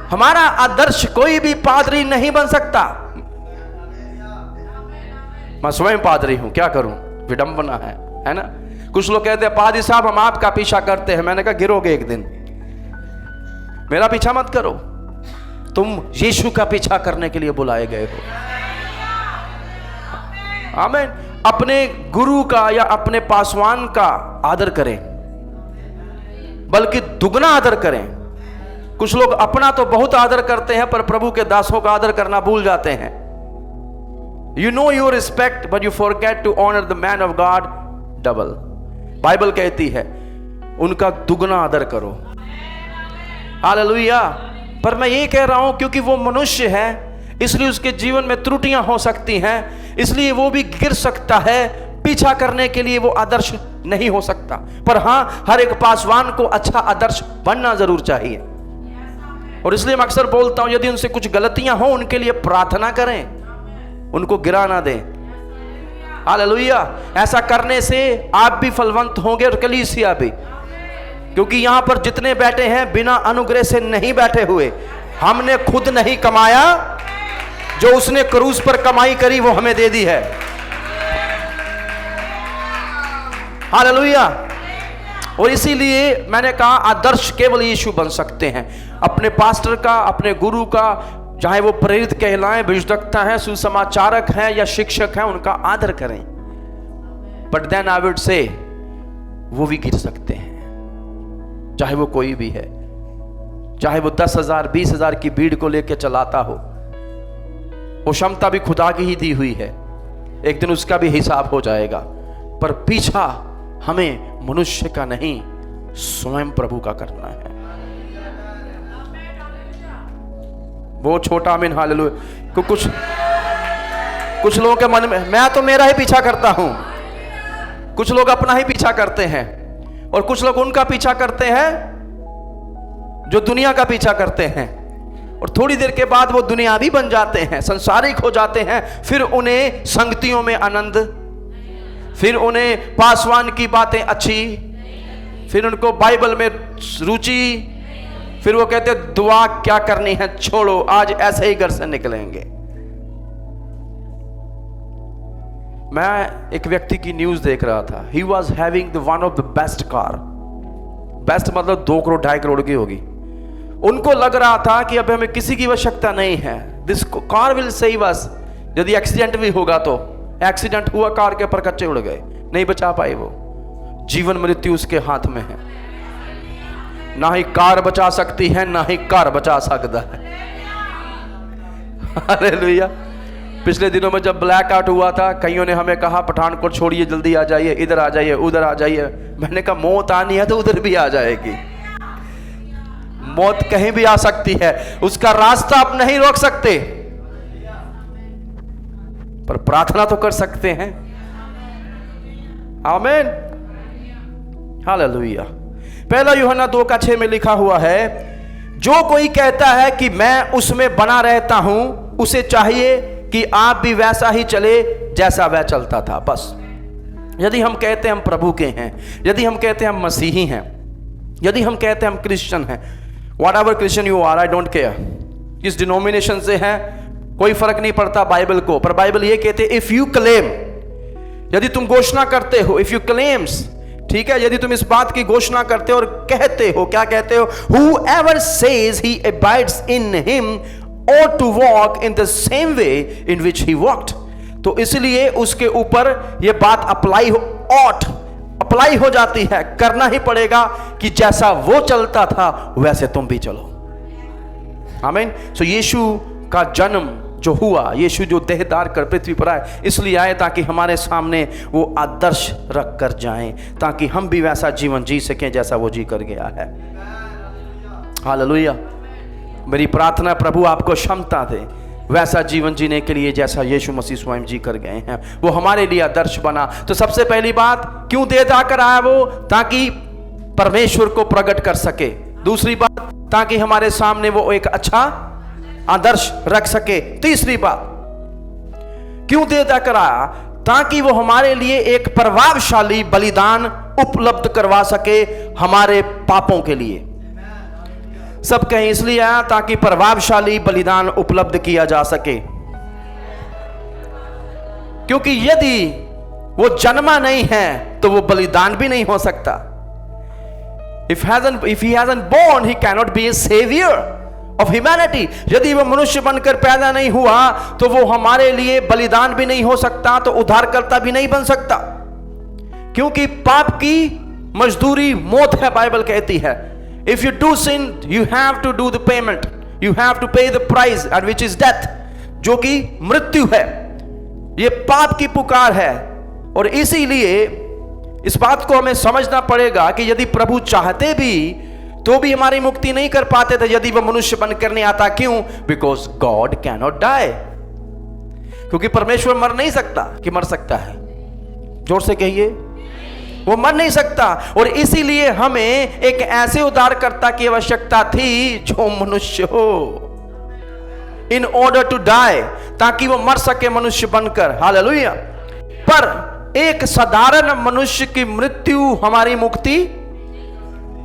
Speaker 1: हमारा आदर्श कोई भी पादरी नहीं बन सकता। मैं स्वयं पादरी हूं, क्या करूं, विडंबना है ना। कुछ लोग कहते हैं पादरी साहब हम आपका पीछा करते हैं। मैंने कहा गिरोगे एक दिन, मेरा पीछा मत करो, तुम यीशु का पीछा करने के लिए बुलाए गए हो। आमीन। अपने गुरु का या अपने पासवान का आदर करें, बल्कि दुगना आदर करें। कुछ लोग अपना तो बहुत आदर करते हैं पर प्रभु के दासों का आदर करना भूल जाते हैं। You know your respect but you forget to honour the man of God double. Bible कहती है उनका दुगना आदर करो। हालेलुया। पर मैं ये कह रहा हूं क्योंकि वो मनुष्य है इसलिए उसके जीवन में त्रुटियां हो सकती हैं, इसलिए वो भी गिर सकता है। पीछा करने के लिए वो आदर्श नहीं हो सकता, पर हां हर एक पासवान को अच्छा आदर्श बनना जरूर चाहिए। और इसलिए मैं अक्सर बोलता हूं यदि उनसे कुछ गलतियां हो उनके लिए प्रार्थना करें, उनको गिरा ना दें। हालेलुया। ऐसा करने से आप भी फलवंत होंगे और कलीसिया भी, क्योंकि यहां पर जितने बैठे हैं बिना अनुग्रह से नहीं बैठे हुए। हमने खुद नहीं कमाया, जो उसने क्रूस पर कमाई करी वो हमें दे दी है। हालेलुया। और इसीलिए मैंने कहा आदर्श केवल यीशु बन सकते हैं। अपने पास्टर का, अपने गुरु का, चाहे वो प्रेरित कहलाएं, भविष्यवक्ता हैं, सुसमाचारक हैं या शिक्षक हैं, उनका आदर करें। But then I would say वो भी गिर सकते हैं, चाहे वो कोई भी है, चाहे वो 10,000 20,000 की भीड़ को लेकर चलाता हो। वो क्षमता भी खुदा की ही दी हुई है, एक दिन उसका भी हिसाब हो जाएगा। पर पीछा हमें मनुष्य का नहीं, स्वयं प्रभु का करना है। वो छोटा आमीन हालेलुया। कुछ लोगों के मन में मैं तो मेरा ही पीछा करता हूं, कुछ लोग अपना ही पीछा करते हैं, और कुछ लोग उनका पीछा करते हैं जो दुनिया का पीछा करते हैं, और थोड़ी देर के बाद वो दुनियावी बन जाते हैं, संसारिक हो जाते हैं। फिर उन्हें संगतियों में आनंद, फिर उन्हें पासवान की बातें अच्छी, फिर उनको बाइबल में रुचि, फिर वो कहते हैं दुआ क्या करनी है, छोड़ो, आज ऐसे ही घर से निकलेंगे। मैं एक व्यक्ति की न्यूज देख रहा था। He was having the one of the best car, best मतलब 2 करोड़ 2.5 करोड़ की होगी। उनको लग रहा था कि अब हमें किसी की आवश्यकता नहीं है, this car will save us. यदि एक्सीडेंट भी होगा तो, एक्सीडेंट हुआ, कार के ऊपर कच्चे उड़ गए, नहीं बचा पाए वो। जीवन मृत्यु उसके हाथ में है, ना ही कार बचा सकती है, ना ही कार बचा सकता है। हालेलुया। पिछले दिनों में जब ब्लैक आउट हुआ था, कईयों ने हमें कहा पठानकोट छोड़िए, जल्दी आ जाइए, इधर आ जाइए, उधर आ जाइए। मैंने कहा मौत आनी है तो उधर भी आ जाएगी, मौत कहीं भी आ सकती है, उसका रास्ता आप नहीं रोक सकते, पर प्रार्थना तो कर सकते हैं। आमीन हालेलुया। 1 यूहन्ना 2:6 में लिखा हुआ है, जो कोई कहता है कि मैं उसमें बना रहता हूं, उसे चाहिए कि आप भी वैसा ही चले जैसा वह चलता था। बस यदि हम कहते हैं हम प्रभु के हैं, यदि हम कहते हैं हम मसीही हैं, यदि हम कहते हैं हम क्रिश्चियन हैं, whatever Christian you are, I don't care किस डिनोमिनेशन से हैं, कोई फर्क नहीं पड़ता बाइबल को। पर बाइबल ये कहते हैं इफ यू क्लेम, यदि तुम घोषणा करते हो, इफ यू क्लेम्स, ठीक है, यदि तुम इस बात की घोषणा करते हो और कहते हो, क्या कहते हो, whoever says he abides in him ought to walk in the same way in which he walked। तो इसलिए उसके ऊपर यह बात अप्लाई हो जाती है, करना ही पड़ेगा कि जैसा वो चलता था वैसे तुम भी चलो। आमीन। सो यीशु का जन्म जो हुआ, यीशु जो देहधार कर पृथ्वी पर आए, इसलिए आए ताकि हमारे सामने वो आदर्श रख कर जाएं, ताकि हम भी वैसा जीवन जी सकें जैसा वो जी कर गया है। हालेलुया। मेरी प्रार्थना प्रभु आपको क्षमता दे वैसा जीवन जीने के लिए जैसा यीशु मसीह स्वयं जी कर गए हैं, वो हमारे लिए आदर्श बना। तो सबसे पहली बात, क्यों देहधार कर आया वो? ताकि परमेश्वर को प्रकट कर सके। दूसरी बात, ताकि हमारे सामने वो एक अच्छा आदर्श रख सके। तीसरी बात, क्यों देहधार कर आया? ताकि वो हमारे लिए एक प्रभावशाली बलिदान उपलब्ध करवा सके हमारे पापों के लिए। सब कहीं इसलिए आया ताकि प्रभावशाली बलिदान उपलब्ध किया जा सके, क्योंकि यदि वो जन्मा नहीं है तो वो बलिदान भी नहीं हो सकता। If he hasn't born, he cannot be a savior of humanity। यदि वो मनुष्य बनकर पैदा नहीं हुआ तो वो हमारे लिए बलिदान भी नहीं हो सकता, तो उद्धारकर्ता भी नहीं बन सकता, क्योंकि पाप की मजदूरी मौत है। बाइबल कहती है if you do sin you have to do the payment, you have to pay the price, and which is death, जो कि मृत्यु है। ये पाप की पुकार है, और इसीलिए इस बात को हमें समझना पड़ेगा कि यदि प्रभु चाहते भी तो भी हमारी मुक्ति नहीं कर पाते थे यदि वह मनुष्य बनकर नहीं आता। क्यों? Because God can not die, क्योंकि परमेश्वर मर नहीं सकता। कि मर सकता है? जोर से कहिए, वो मर नहीं सकता। और इसीलिए हमें एक ऐसे उद्धारकर्ता की आवश्यकता थी जो मनुष्य हो, इन ऑर्डर टू डाई, ताकि वो मर सके मनुष्य बनकर। हालेलुया। पर एक साधारण मनुष्य की मृत्यु हमारी मुक्ति,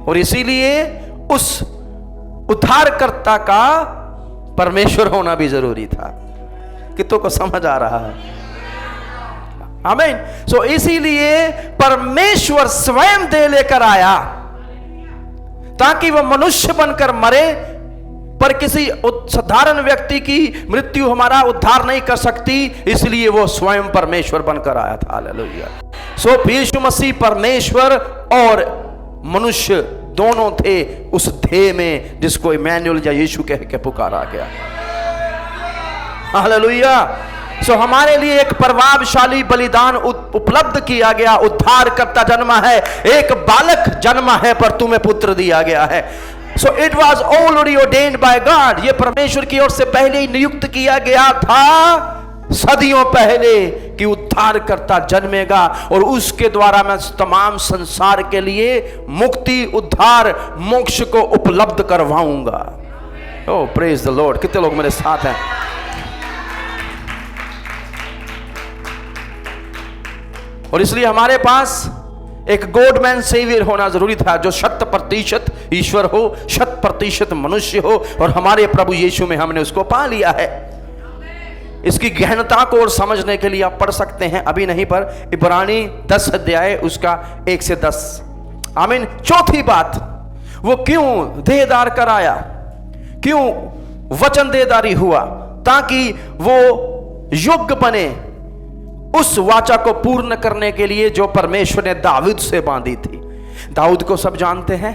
Speaker 1: और इसीलिए उस उद्धारकर्ता का परमेश्वर होना भी जरूरी था। कितनों को समझ आ रहा है? आमीन। सो इसीलिए परमेश्वर स्वयं दे लेकर आया ताकि वह मनुष्य बनकर मरे, पर किसी साधारण व्यक्ति की मृत्यु हमारा उद्धार नहीं कर सकती, इसलिए वो स्वयं परमेश्वर बनकर आया था। हालेलुया। सो यीशु मसीह परमेश्वर और मनुष्य दोनों थे उस ध्येय में जिसको इमैनुएल या यीशु कह के पुकारा गया। हालेलुया। सो हमारे लिए एक प्रभावशाली बलिदान उपलब्ध किया गया, उद्धारकर्ता जन्मा है, एक बालक जन्मा है, पर तुम्हें पुत्र दिया गया है। So it was already ordained by God, ये परमेश्वर की ओर से पहले ही नियुक्त किया गया था सदियों पहले कि उद्धारकर्ता जन्मेगा और उसके द्वारा मैं तमाम संसार के लिए मुक्ति, उद्धार, मोक्ष को उपलब्ध करवाऊंगा। ओह प्रेज द लॉर्ड। कितने लोग मेरे साथ हैं? और इसलिए हमारे पास एक गॉड मैन सेवियर होना जरूरी था, जो 100% ईश्वर हो, 100% मनुष्य हो, और हमारे प्रभु यीशु में हमने उसको पा लिया है। इसकी गहनता को और समझने के लिए आप पढ़ सकते हैं, अभी नहीं पर इब्रानी 10 अध्याय उसका 1 से 10। आमीन। चौथी बात, वो क्यों देहदार कराया, क्यों वचन देहदारी हुआ? ताकि वो योग्य बने उस वाचा को पूर्ण करने के लिए जो परमेश्वर ने दाऊद से बांधी थी। दाऊद को सब जानते हैं।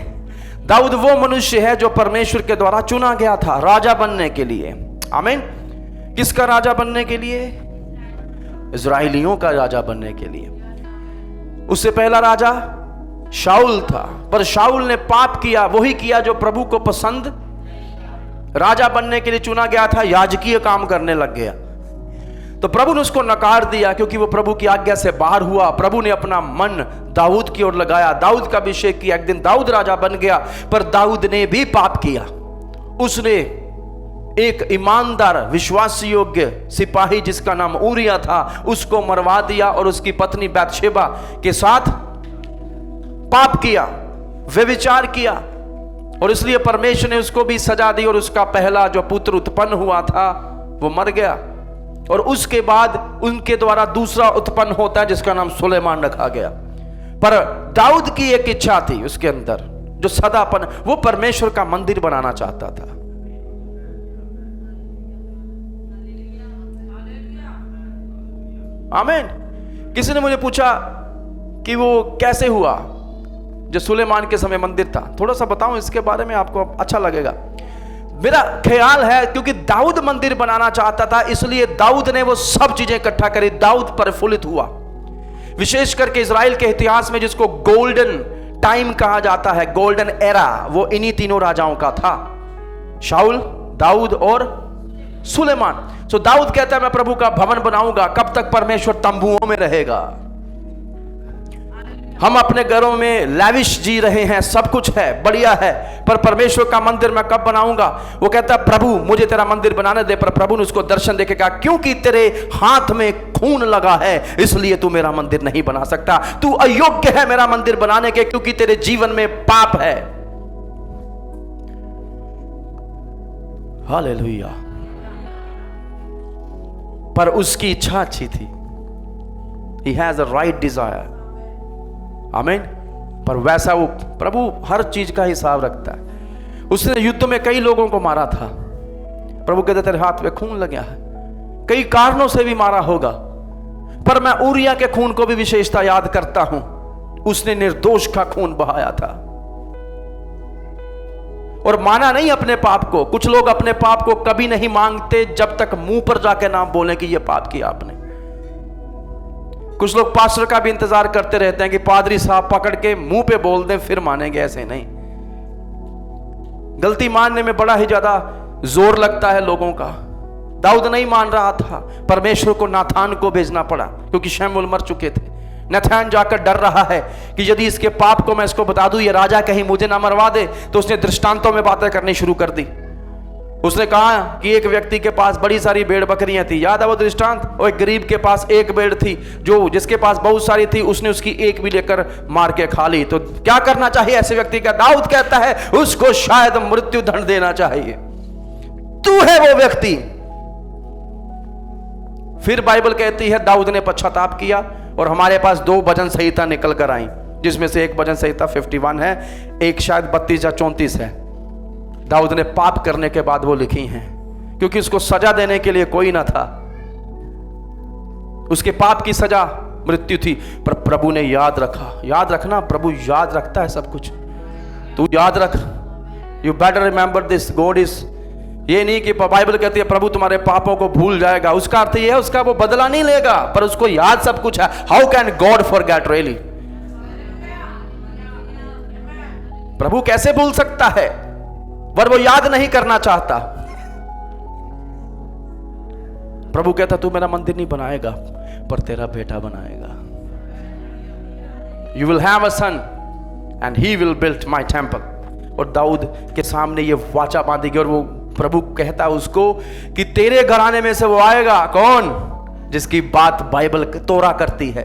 Speaker 1: दाऊद वो मनुष्य है जो परमेश्वर के द्वारा चुना गया था राजा बनने के लिए। आमीन। किसका राजा बनने के लिए? इजराइलियों का राजा बनने के लिए। उससे पहला राजा शाऊल था, पर शाऊल ने पाप किया, वही किया जो प्रभु को पसंद। राजा बनने के लिए चुना गया था, याजकीय काम करने लग गया, तो प्रभु ने उसको नकार दिया क्योंकि वो प्रभु की आज्ञा से बाहर हुआ। प्रभु ने अपना मन दाऊद की ओर लगाया, दाऊद का अभिषेक किया। एक दिन दाऊद राजा बन गया, पर दाऊद ने भी पाप किया। उसने एक ईमानदार विश्वास योग्य सिपाही जिसका नाम ऊरिया था, उसको मरवा दिया और उसकी पत्नी बैतशेबा के साथ पाप किया, व्यभिचार किया, और इसलिए परमेश्वर ने उसको भी सजा दी और उसका पहला जो पुत्र उत्पन्न हुआ था वो मर गया। और उसके बाद उनके द्वारा दूसरा उत्पन्न होता है जिसका नाम सुलेमान रखा गया। पर दाऊद की एक इच्छा थी उसके अंदर, जो सदापन, वो परमेश्वर का मंदिर बनाना चाहता था। आमीन। किसी ने मुझे पूछा कि वो कैसे हुआ जो सुलेमान के समय मंदिर था। थोड़ा सा बताऊं इसके बारे में, आपको अच्छा लगेगा। मेरा ख्याल है क्योंकि दाऊद मंदिर बनाना चाहता था, इसलिए दाऊद ने वो सब चीजें इकट्ठा करी। दाऊद प्रफुल्लित हुआ, विशेष करके इजराइल के इतिहास में जिसको गोल्डन टाइम कहा जाता है, गोल्डन एरा, वो इन्हीं तीनों राजाओं का था, शाऊल, दाऊद और सुलेमान। सो दाऊद कहता है मैं प्रभु का भवन बनाऊंगा। कब तक? परमेश्वर तंबुओं में रहेगा। हम अपने घरों में लैविश जी रहे हैं, सब कुछ है, बढ़िया है, पर परमेश्वर का मंदिर मैं कब बनाऊंगा? वो कहता है प्रभु मुझे तेरा मंदिर बनाने दे। पर प्रभु ने उसको दर्शन देके कहा क्योंकि तेरे हाथ में खून लगा है इसलिए तू मेरा मंदिर नहीं बना सकता। तू अयोग्य है मेरा मंदिर बनाने के, क्योंकि तेरे जीवन में पाप है। हालेलुया। पर उसकी इच्छा अच्छी थी। He has a right desire. आमीन। पर वैसा वो प्रभु हर चीज का हिसाब रखता है। उसने युद्ध में कई लोगों को मारा था। प्रभु कहते तेरे हाथ में खून लगा है, कई कारणों से भी मारा होगा, पर मैं ऊरिया के खून को भी विशेषता याद करता हूं। उसने निर्दोष का खून बहाया था और माना नहीं अपने पाप को। कुछ लोग अपने पाप को कभी नहीं मांगते जब तक मुंह पर जाके ना बोलें कि ये पाप किया आपने। कुछ लोग पास्टर का भी इंतजार करते रहते हैं कि पादरी साहब पकड़ के मुंह पे बोल दें फिर मानेंगे। ऐसे नहीं, गलती मानने में बड़ा ही ज्यादा जोर लगता है लोगों का। दाऊद नहीं मान रहा था, परमेश्वर को नाथान को भेजना पड़ा क्योंकि शमूएल मर चुके थे। नाथान जाकर डर रहा है कि यदि इसके पाप को मैं इसको बता दूं, ये राजा कहीं मुझे ना मरवा दे। तो उसने दृष्टांतों में बातें करनी शुरू कर दी। उसने कहा कि एक व्यक्ति के पास बड़ी सारी भेड़ बकरियां थी, याद है वो दृष्टांत? और एक गरीब के पास एक भेड़ थी, जो जिसके पास बहुत सारी थी उसने उसकी एक भी लेकर मार के खा ली। तो क्या करना चाहिए ऐसे व्यक्ति का? दाऊद कहता है उसको शायद मृत्यु दंड देना चाहिए। तू है वो व्यक्ति। फिर बाइबल कहती है दाऊद ने पश्चाताप किया और हमारे पास 2 भजन संहिता निकल कर आई, जिसमें से एक भजन संहिता 51 है, एक शायद 32 या 34 है। दाऊद ने पाप करने के बाद वो लिखी हैं क्योंकि उसको सजा देने के लिए कोई ना था। उसके पाप की सजा मृत्यु थी, पर प्रभु ने याद रखा। याद रखना, प्रभु याद रखता है सब कुछ। तू याद रख, you better remember this, God is ये नहीं कि बाइबल कहती है प्रभु तुम्हारे पापों को भूल जाएगा, उसका अर्थ ये है उसका वो बदला नहीं लेगा, पर उसको याद सब कुछ है। How can God forget really? प्रभु कैसे भूल सकता है? पर वो याद नहीं करना चाहता। प्रभु कहता तू मेरा मंदिर नहीं बनाएगा पर तेरा बेटा बनाएगा। You will have a son and he will build my temple. और दाऊद के सामने ये वाचा बांधी गई और वो प्रभु कहता उसको कि तेरे घराने में से वो आएगा। कौन? जिसकी बात बाइबल तोरा करती है।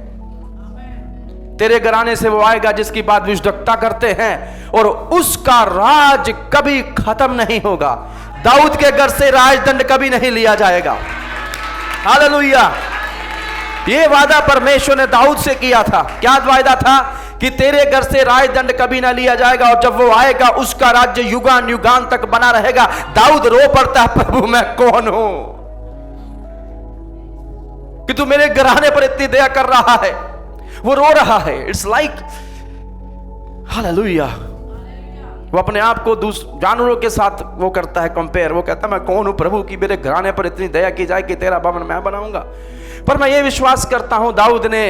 Speaker 1: तेरे घराने से वो आएगा जिसकी बात विशुद्धता करते हैं और उसका राज कभी खत्म नहीं होगा। दाऊद के घर से राजदंड कभी नहीं लिया जाएगा। हालेलुया। ये वादा परमेश्वर ने दाऊद से किया था। क्या वादा था? कि तेरे घर से राजदंड कभी ना लिया जाएगा और जब वो आएगा उसका राज्य युगान युगान तक बना रहेगा। दाऊद रो पड़ता है, प्रभु मैं कौन हूं कि तू मेरे घराने पर इतनी दया कर रहा है। वो रो रहा है। It's like hallelujah. वो अपने आप को जानवरों के साथ वो करता है कंपेयर। वो कहता है मैं कौन हूं प्रभु कि मेरे घराने पर इतनी दया की जाए कि तेरा भवन मैं बनाऊंगा। पर मैं ये विश्वास करता हूं दाऊद ने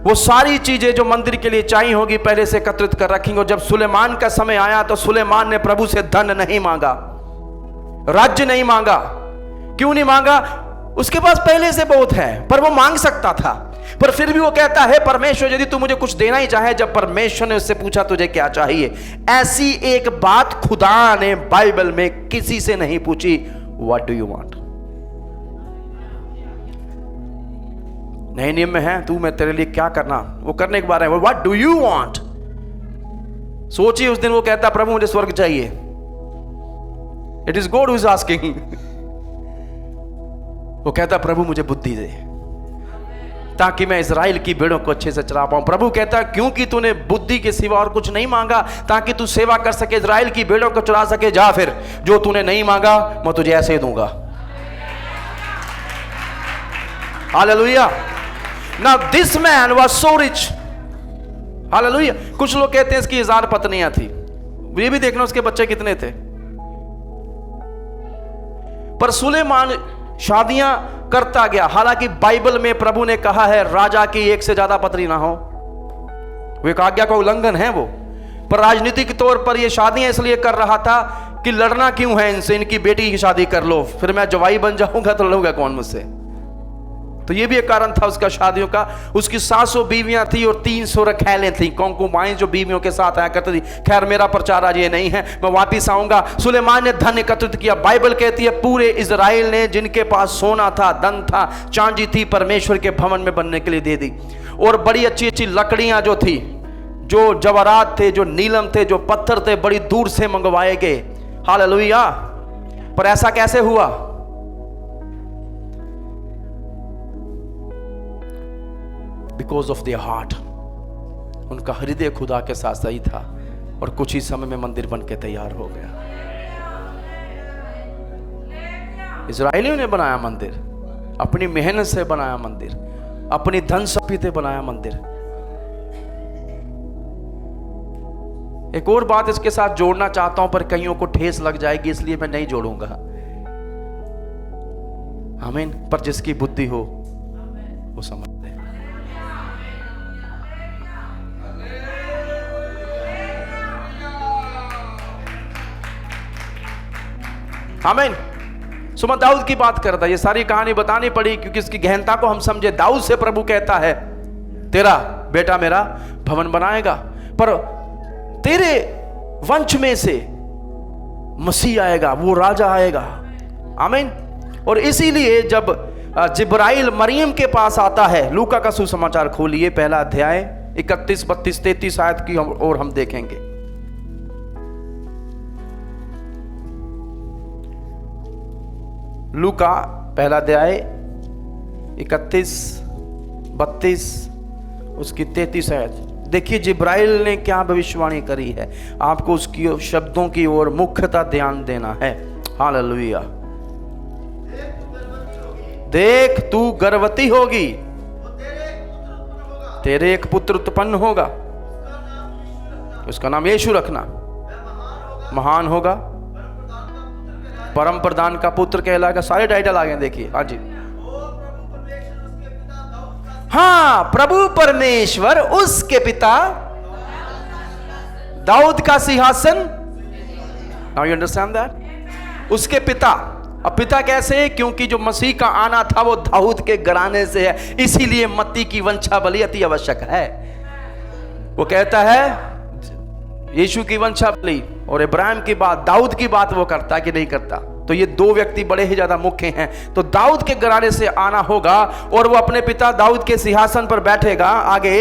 Speaker 1: वो सारी चीजें जो मंदिर के लिए चाहिए होगी पहले से एकत्रित कर रखेंगे। और जब सुलेमान का समय आया तो सुलेमान ने प्रभु से धन नहीं मांगा, राज्य नहीं मांगा। क्यों नहीं मांगा? उसके पास पहले से बहुत है, पर वो मांग सकता था। पर फिर भी वो कहता है परमेश्वर यदि तू मुझे कुछ देना ही चाहे। जब परमेश्वर ने उससे पूछा तुझे क्या चाहिए, ऐसी एक बात खुदा ने बाइबल में किसी से नहीं पूछी, व्हाट डू यू वांट। नए नियम में है तू मैं तेरे लिए क्या करना, वो करने के बारे में व्हाट डू यू वांट। सोचिए उस दिन वो कहता प्रभु मुझे स्वर्ग चाहिए। It is God who is asking. वो कहता प्रभु मुझे बुद्धि दे ताकि मैं इजराइल की भेड़ों को अच्छे से चला पाऊं। प्रभु कहता क्योंकि तूने बुद्धि के सिवा और कुछ नहीं मांगा ताकि तू सेवा कर सके, इजराइल की भेड़ों को चला सके। जा फिर जो तूने नहीं मांगा मैं तुझे ऐसे ही दूंगा। Hallelujah. Now this man was so rich. Hallelujah. कुछ लोग कहते हैं इसकी 1000 पत्नियां थी। ये भी देखना उसके बच्चे कितने थे। पर सुलेमान शादियां करता गया। हालांकि बाइबल में प्रभु ने कहा है राजा की एक से ज्यादा पत्नी ना हो, वो एक आज्ञा का उल्लंघन है वो। पर राजनीतिक तौर पर ये शादियां इसलिए कर रहा था कि लड़ना क्यों है इनसे, इनकी बेटी की शादी कर लो, फिर मैं जवाई बन जाऊंगा तो लड़ूंगा कौन मुझसे। तो ये भी एक कारण था उसका शादियों का। उसकी 700 बीवियां थी और 300 रखैलें थी, कॉन्कुबाइन जो बीवियों के साथ आया करती थी। खैर मेरा प्रचार आज ये नहीं है, मैं वापिस आऊंगा। सुलेमान ने धन एकत्रित किया। बाइबल कहती है पूरे इजराइल ने जिनके पास सोना था, धन था, चांदी थी, परमेश्वर के भवन में बनने के लिए दे दी। और बड़ी अच्छी अच्छी लकड़ियां जो थी, जो जवाहरात थे, जो नीलम थे, जो पत्थर थे, बड़ी दूर से मंगवाए गए। हालेलुया। पर ऐसा कैसे हुआ? Because of their heart. उनका हृदय खुदा के साथ सही था और कुछ ही समय में मंदिर बन के तैयार हो गया। इजराइलियों ने बनाया मंदिर, अपनी मेहनत से बनाया मंदिर, अपनी धन संपत्ति से बनाया मंदिर। एक और बात इसके साथ जोड़ना चाहता हूं पर कईयों को ठेस लग जाएगी इसलिए मैं नहीं जोड़ूंगा। आमीन। पर जिसकी बुद्धि हो वो समझ ले। आमीन। सुमा दाऊद की बात करता, ये सारी कहानी बतानी पड़ी क्योंकि इसकी गहनता को हम समझे। दाऊद से प्रभु कहता है तेरा बेटा मेरा भवन बनाएगा, पर तेरे वंश में से मसीह आएगा, वो राजा आएगा। आमीन। और इसीलिए जब जिब्राइल मरियम के पास आता है, लूका का सुसमाचार खोलिए, पहला अध्याय 31, 32, 33 आयत की और हम देखेंगे। लूका पहला अध्याय 31, 32 उसकी 33 आयत। देखिए जिब्राइल ने क्या भविष्यवाणी करी है। आपको उसकी शब्दों की ओर मुख्यतः ध्यान देना है। हालेलुया। देख तू गर्भवती होगी, तेरे एक पुत्र उत्पन्न होगा, उसका नाम यीशु रखना। महान होगा, परम प्रधान का पुत्र कहलाएगा। सारे टाइटल आ गए, देखिए। हाँ जी, हाँ, प्रभु परमेश्वर उसके पिता दाऊद का सिंहासन। Now you understand that? उसके पिता। अब पिता कैसे? क्योंकि जो मसीह का आना था वो दाऊद के घराने से है, इसीलिए मत्ती की वंशावली अति आवश्यक है। वो कहता है यीशु की वंशावली और इब्राहिम की बात, दाऊद की बात वो करता कि नहीं करता? तो ये दो व्यक्ति बड़े ही ज्यादा मुख्य हैं। तो दाऊद के घराने से आना होगा और वो अपने पिता दाऊद के सिंहासन पर बैठेगा। आगे,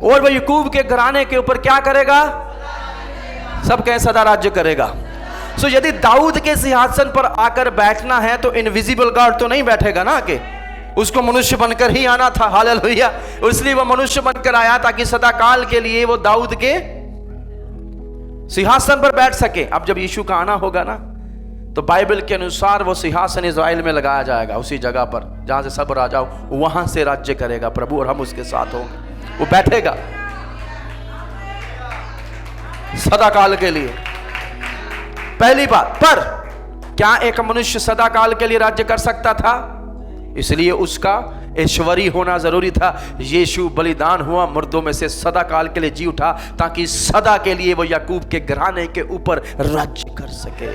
Speaker 1: और वो याकूब के घराने के ऊपर क्या करेगा? सब कहें सदा राज्य करेगा। सो यदि दाऊद के सिंहासन पर आकर बैठना है तो इनविजिबल गॉड तो नहीं बैठेगा ना आके, उसको मनुष्य बनकर ही आना था। हालेलुया। इसलिए वो मनुष्य बनकर आया ताकि सदा काल के लिए वो दाऊद के सिंहासन पर बैठ सके। अब जब यीशु का आना होगा ना, तो बाइबल के अनुसार वो सिंहासन इज़राइल में लगाया जाएगा, उसी जगह पर जहां से सब राजा, वहां से राज्य करेगा प्रभु और हम उसके साथ होंगे। वो बैठेगा सदा काल के लिए। पहली बात, पर क्या एक मनुष्य सदा काल के लिए राज्य कर सकता था? इसलिए उसका ईश्वरी होना जरूरी था। यीशु बलिदान हुआ, मुर्दों में से सदा काल के लिए जी उठा, ताकि सदा के लिए वो याकूब के घराने के ऊपर राज्य कर सके।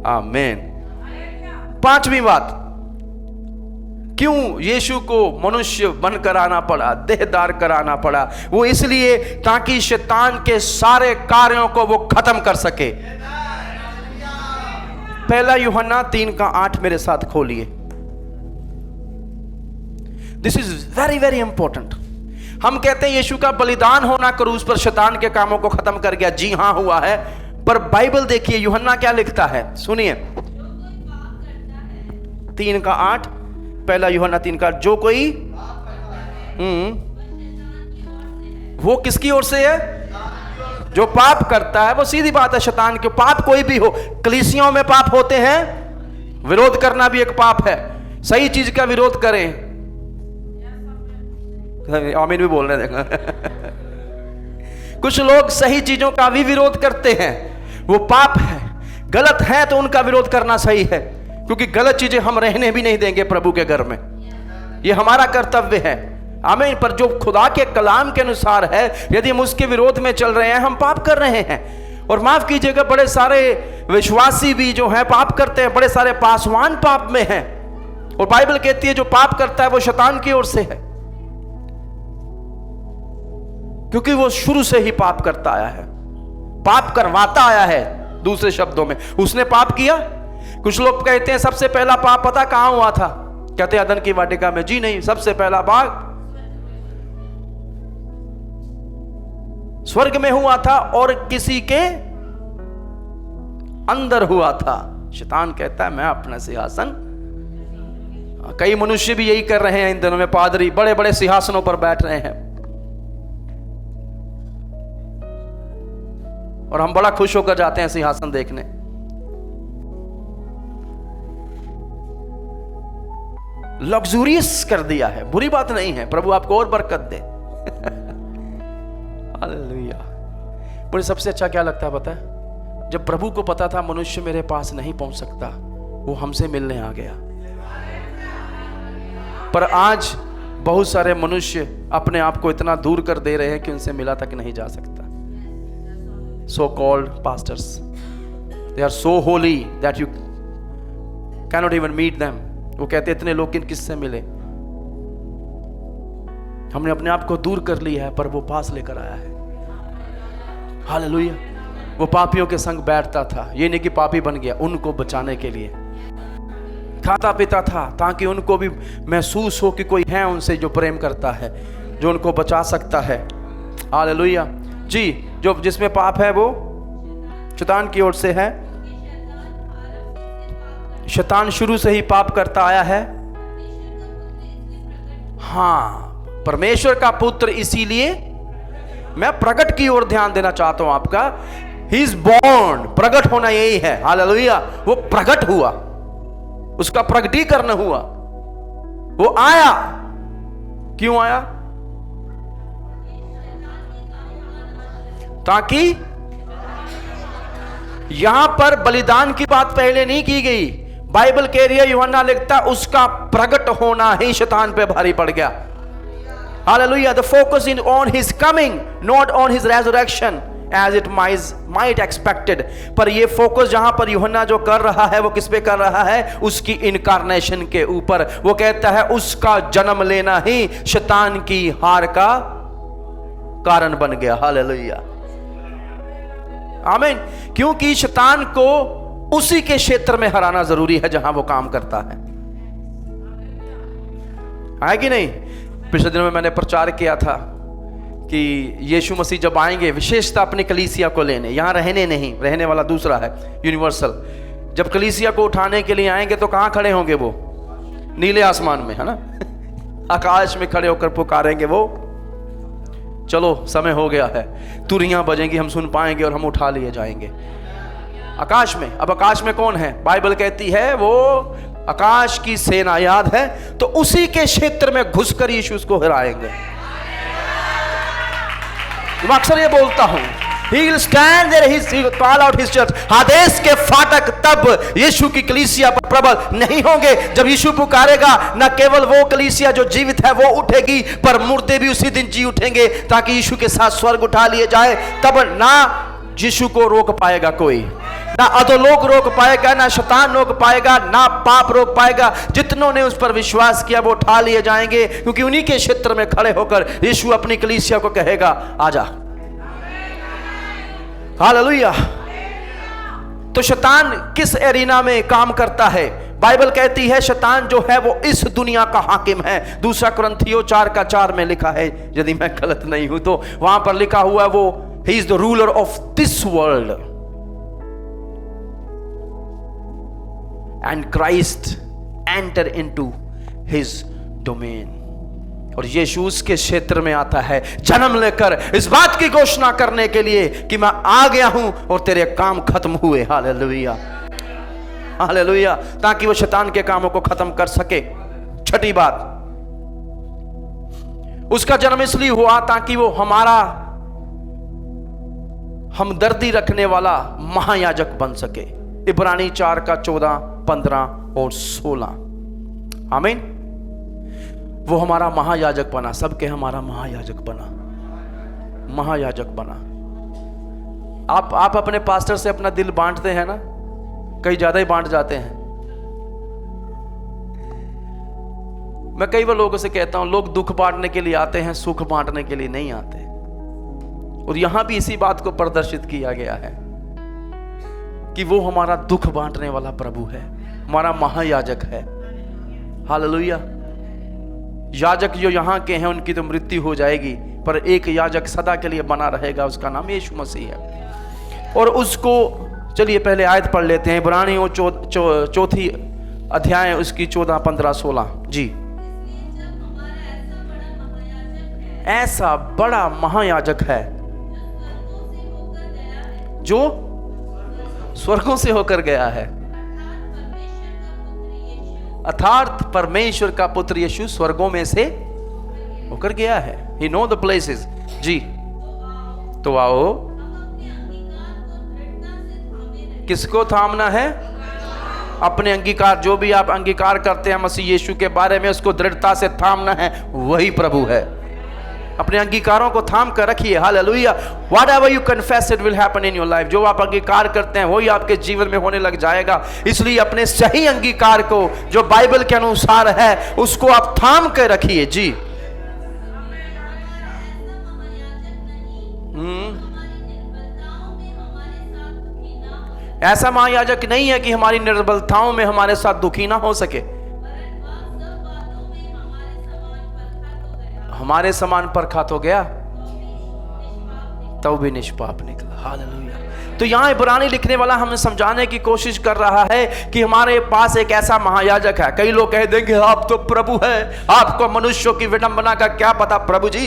Speaker 1: आमीन। पांचवी बात, क्यों यीशु को मनुष्य बनकर आना पड़ा, देहदार कराना पड़ा? वो इसलिए ताकि शैतान के सारे कार्यों को वो खत्म कर सके। पहला यूहन्ना 3:8 मेरे साथ खोलिए। This is very very important. हम कहते हैं यीशु का बलिदान होना क्रूस पर शैतान के कामों को खत्म कर गया। जी हां, हुआ है, पर बाइबल देखिए यूहन्ना क्या लिखता है, सुनिए। 3:8, पहला यूहन्ना 3:8, जो कोई वो किसकी ओर से है? जो पाप करता है। वो सीधी बात है, शैतान के। पाप कोई भी हो, कलीसियों में पाप होते हैं, विरोध करना भी एक पाप है। सही चीज का विरोध करें, आमीन भी बोल रहे हैं। कुछ लोग सही चीजों का भी विरोध करते हैं, वो पाप है। गलत है तो उनका विरोध करना सही है, क्योंकि गलत चीजें हम रहने भी नहीं देंगे प्रभु के घर में। ये हमारा कर्तव्य है। आमीन। पर जो खुदा के कलाम के अनुसार है, यदि हम उसके विरोध में चल रहे हैं, हम पाप कर रहे हैं। और माफ कीजिएगा, बड़े सारे विश्वासी भी जो हैं पाप करते हैं, बड़े सारे पासवान पाप में हैं। और बाइबल कहती है जो पाप करता है वो शैतान की ओर से है, क्योंकि वो शुरू से ही पाप करता आया है, पाप करवाता आया है। दूसरे शब्दों में उसने पाप किया। कुछ लोग कहते हैं सबसे पहला पाप पता कहां हुआ था? कहते हैं अदन की वाटिका में। जी नहीं, सबसे पहला पाप स्वर्ग में हुआ था और किसी के अंदर हुआ था। शैतान कहता है मैं अपना सिंहासन, कई मनुष्य भी यही कर रहे हैं इन दिनों में। पादरी बड़े बड़े सिंहासनों पर बैठ रहे हैं और हम बड़ा खुश होकर जाते हैं सिंहासन देखने। लग्जूरियस कर दिया है, बुरी बात नहीं है, प्रभु आपको और बरकत दे। हालेलुया। मुझे सबसे अच्छा क्या लगता है पता है? जब प्रभु को पता था मनुष्य मेरे पास नहीं पहुंच सकता, वो हमसे मिलने आ गया। पर आज बहुत सारे मनुष्य अपने आप को इतना दूर कर दे रहे हैं कि उनसे मिला तक नहीं जा सकता। So called pastors, they are so holy that you can not even meet them. वो कहते इतने लोग किससे मिले? हमने अपने आप को दूर कर लिया है, पर वो पास लेकर आया है। हालेलुया। वो पापियों के संग बैठता था, ये नहीं कि पापी बन गया, उनको बचाने के लिए खाता पीता था, ताकि उनको भी महसूस हो कि कोई है उनसे जो प्रेम करता है, जो उनको बचा सकता है। हालेलुया जी। जो जिसमें पाप है वो शैतान की ओर से है। शैतान शुरू से ही पाप करता आया है। हाँ, परमेश्वर का पुत्र, इसीलिए मैं प्रकट की ओर ध्यान देना चाहता हूं आपका। ही इज बॉर्न, प्रकट होना यही है। हालेलुया। वो प्रकट हुआ, उसका प्रकटीकरण हुआ, वो आया। क्यों आया? ताकि यहां पर बलिदान की बात पहले नहीं की गई। बाइबल कह रही है, यूहन्ना लिखता, उसका प्रकट होना ही शैतान पे भारी पड़ गया। Hallelujah. The focus in on his coming, not on his resurrection as it might expected. पर ये फोकस जहां पर यूहन्ना जो कर रहा है वो किस पे कर रहा है? उसकी इनकारनेशन के ऊपर। वो कहता है उसका जन्म लेना ही शैतान की हार का कारण बन गया। हालेलुया, आमीन। क्योंकि शैतान को उसी के क्षेत्र में हराना जरूरी है जहां वो काम करता है कि नहीं? पिछले दिनों में मैंने प्रचार किया था कि यीशु मसीह जब आएंगे विशेषता अपनी कलीसिया को लेने, यहां रहने नहीं, रहने वाला दूसरा है यूनिवर्सल। जब कलीसिया को उठाने के लिए आएंगे तो कहां खड़े होंगे? वो नीले आसमान में, है ना? आकाश में खड़े होकर पुकारेंगे वो, चलो समय हो गया है, तुरियां बजेंगी, हम सुन पाएंगे और हम उठा लिए जाएंगे आकाश में। अब आकाश में कौन है? बाइबल कहती है वो आकाश की सेना, याद है? तो उसी के क्षेत्र में घुसकर यीशु उसको हराएंगे। मैं अक्सर ये बोलता हूं, He will stand there, he will call out his church। हादेस के फाटक तब यीशु की कलीसिया पर प्रबल नहीं होंगे। जब यीशु पुकारेगा, न केवल वो कलीसिया जो जीवित है वो उठेगी, पर मुर्दे भी उसी दिन जी उठेंगे, ताकि यीशु के साथ स्वर्ग उठा लिए जाए। तब ना यीशु को रोक पाएगा कोई, ना अधोलोक रोक पाएगा, ना शैतान रोक पाएगा, ना पाप रोक पाएगा। जितनों ने उस पर विश्वास किया वो उठा लिए जाएंगे, क्योंकि उन्हीं के क्षेत्र में खड़े होकर यीशु अपनी कलीसिया को कहेगा, आजा। हालेलुया। तो शैतान किस एरिना में काम करता है? बाइबल कहती है शैतान जो है वो इस दुनिया का हाकिम है। दूसरा कुरिन्थियों 4:4 में लिखा है, यदि मैं गलत नहीं हूं तो वहां पर लिखा हुआ है वो he is the ruler of this world and Christ enter into his domain. और यीशु उसके क्षेत्र में आता है जन्म लेकर इस बात की घोषणा करने के लिए कि मैं आ गया हूं और तेरे काम खत्म हुए। Hallelujah, hallelujah. ताकि वो शैतान के कामों को खत्म कर सके। छठी बात, उसका जन्म इसलिए हुआ ताकि वो हमारा हमदर्दी रखने वाला महायाजक बन सके। इब्रानी 4:14, 15 और 16। आमीन। वो हमारा महायाजक बना, सबके हमारा महायाजक बना, महायाजक बना। आप अपने पास्टर से अपना दिल बांटते हैं ना, कई ज्यादा ही बांट जाते हैं। मैं कई बार लोगों से कहता हूं, लोग दुख बांटने के लिए आते हैं, सुख बांटने के लिए नहीं आते। और यहां भी इसी बात को प्रदर्शित किया गया है कि वो हमारा दुख बांटने वाला प्रभु है, हमारा महायाजक है। हालेलुया। याजक जो यहाँ के हैं उनकी तो मृत्यु हो जाएगी, पर एक याजक सदा के लिए बना रहेगा, उसका नाम यीशु मसीह है। और उसको चलिए पहले आयत पढ़ लेते हैं। इब्रानियों 4 अध्याय उसकी 14, 15, 16 जी। ऐसा बड़ा महायाजक है जो स्वर्गों से होकर गया है, अर्थात परमेश्वर का पुत्र यीशु स्वर्गों में से होकर गया है। He know the places जी। तो आओ, किसको थामना है? अपने अंगीकार, जो भी आप अंगीकार करते हैं मसीह यीशु के बारे में, उसको दृढ़ता से थामना है। वही प्रभु है। अपने अंगीकारों को थाम कर रखिए। Hallelujah. Whatever you confess it will happen in your life। जो आप अंगीकार करते हैं वही आपके जीवन में होने लग जाएगा। इसलिए अपने सही अंगीकार को जो बाइबल के अनुसार है उसको आप थाम कर रखिए जी। ऐसा महायाजक नहीं है कि हमारी निर्बलताओं में हमारे साथ दुखी ना हो सके, हमारे समान परखा तो गया तब भी निष्पाप निकला। हालेलुया। तो यहां इब्रानी लिखने वाला हमें समझाने की कोशिश कर रहा है कि हमारे पास एक ऐसा महायाजक है। कई लोग कह देंगे आप तो प्रभु है, आपको मनुष्यों की विडंबना का क्या पता। प्रभु जी,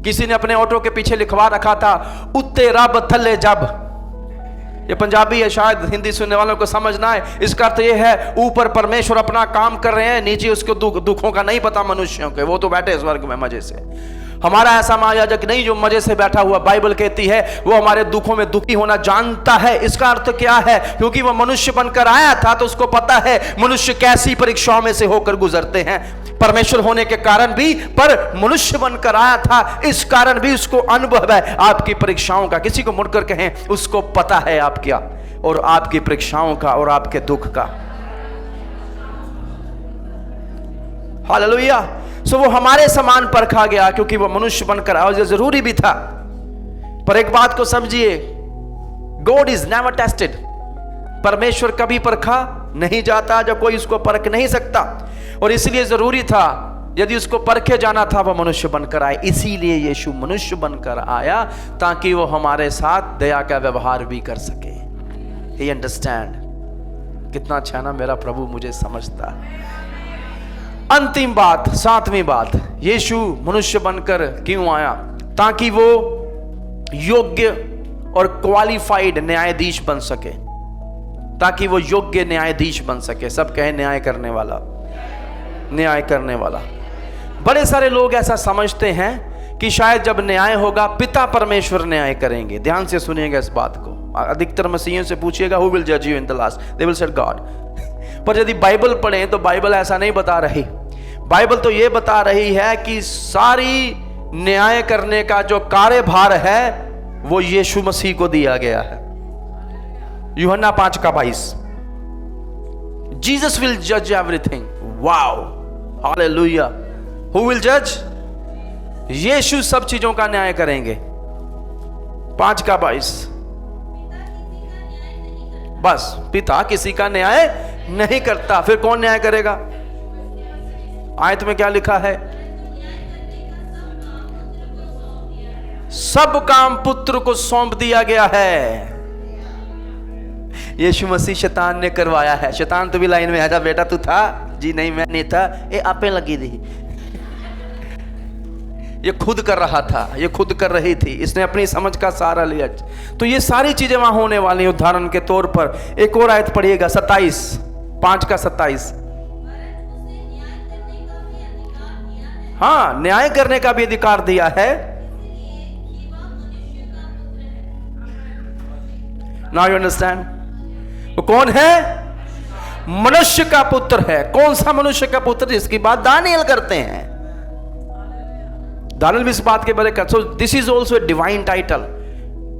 Speaker 1: किसी ने अपने ऑटो के पीछे लिखवा रखा था, उत्ते रब थल्ले जब। ये पंजाबी है, शायद हिंदी सुनने वालों को समझना है। इसका अर्थ ये है ऊपर परमेश्वर अपना काम कर रहे हैं, नीचे उसको दुखों का नहीं पता मनुष्यों के, वो तो बैठे स्वर्ग में मजे से। हमारा ऐसा महायाजक नहीं जो मजे से बैठा हुआ। बाइबल कहती है वो हमारे दुखों में दुखी होना जानता है। इसका अर्थ क्या है? क्योंकि वो मनुष्य बनकर आया था तो उसको पता है मनुष्य कैसी परीक्षाओं में से होकर गुजरते हैं। परमेश्वर होने के कारण भी, पर मनुष्य बनकर आया था इस कारण भी उसको अनुभव है आपकी परीक्षाओं का। किसी को मुड़कर कहें उसको पता है आप क्या और आपकी परीक्षाओं का और आपके दुख का। हालेलुया। सो वो हमारे समान परखा गया क्योंकि वो मनुष्य बनकर आया। ये जरूरी भी था। पर एक बात को समझिए, गॉड इज नेवर टेस्टेड। परमेश्वर कभी परखा नहीं जाता, जब कोई उसको परख नहीं सकता। और इसलिए जरूरी था, यदि उसको परखे जाना था वो मनुष्य बनकर आए। इसीलिए यीशु मनुष्य बनकर आया ताकि वो हमारे साथ दया का व्यवहार भी कर सके। ये अंडरस्टैंड? कितना अच्छा ना, मेरा प्रभु मुझे समझता है। अंतिम बात, 7वीं बात, यीशु मनुष्य बनकर क्यों आया? ताकि वो योग्य और क्वालिफाइड न्यायाधीश बन सके। ताकि वो योग्य न्यायाधीश बन सके। सब कहे न्याय करने वाला, न्याय करने वाला। बड़े सारे लोग ऐसा समझते हैं कि शायद जब न्याय होगा पिता परमेश्वर न्याय करेंगे। ध्यान से सुनिएगा इस बात को। अधिकतर मसीहियों से पूछिएगा हु विल जज you in the last, they will said God. पर यदि बाइबल पढ़ें तो बाइबल ऐसा नहीं बता रही। बाइबल तो यह बता रही है कि सारी न्याय करने का जो कार्यभार है वो यीशु मसीह को दिया गया है। यूहन्ना 5:22, जीसस विल जज everything. Wow, hallelujah. Who will जज? यीशु सब चीजों का न्याय करेंगे। 5:22, बस पिता किसी का न्याय नहीं करता। फिर कौन न्याय करेगा? आयत में क्या लिखा है? सब काम पुत्र को सौंप दिया गया है। यीशु मसीह शैतान ने करवाया है। शैतान तो भी लाइन में आ जा, बेटा तू था? जी नहीं मैं नहीं था, ये आपे लगी थी। ये खुद कर रहा था, ये खुद कर रही थी, इसने अपनी समझ का सहारा लिया। तो ये सारी चीजें वहां होने वाली हैं। उदाहरण के तौर पर एक और आयत पढ़िएगा, 27, 5:27। हाँ, न्याय करने का भी अधिकार दिया है। Now you understand? वो कौन है? मनुष्य का पुत्र है। कौन सा मनुष्य का पुत्र? जिसकी बात दानियल करते हैं। दानियल भी इस बात के बारे में। So this is also a divine title.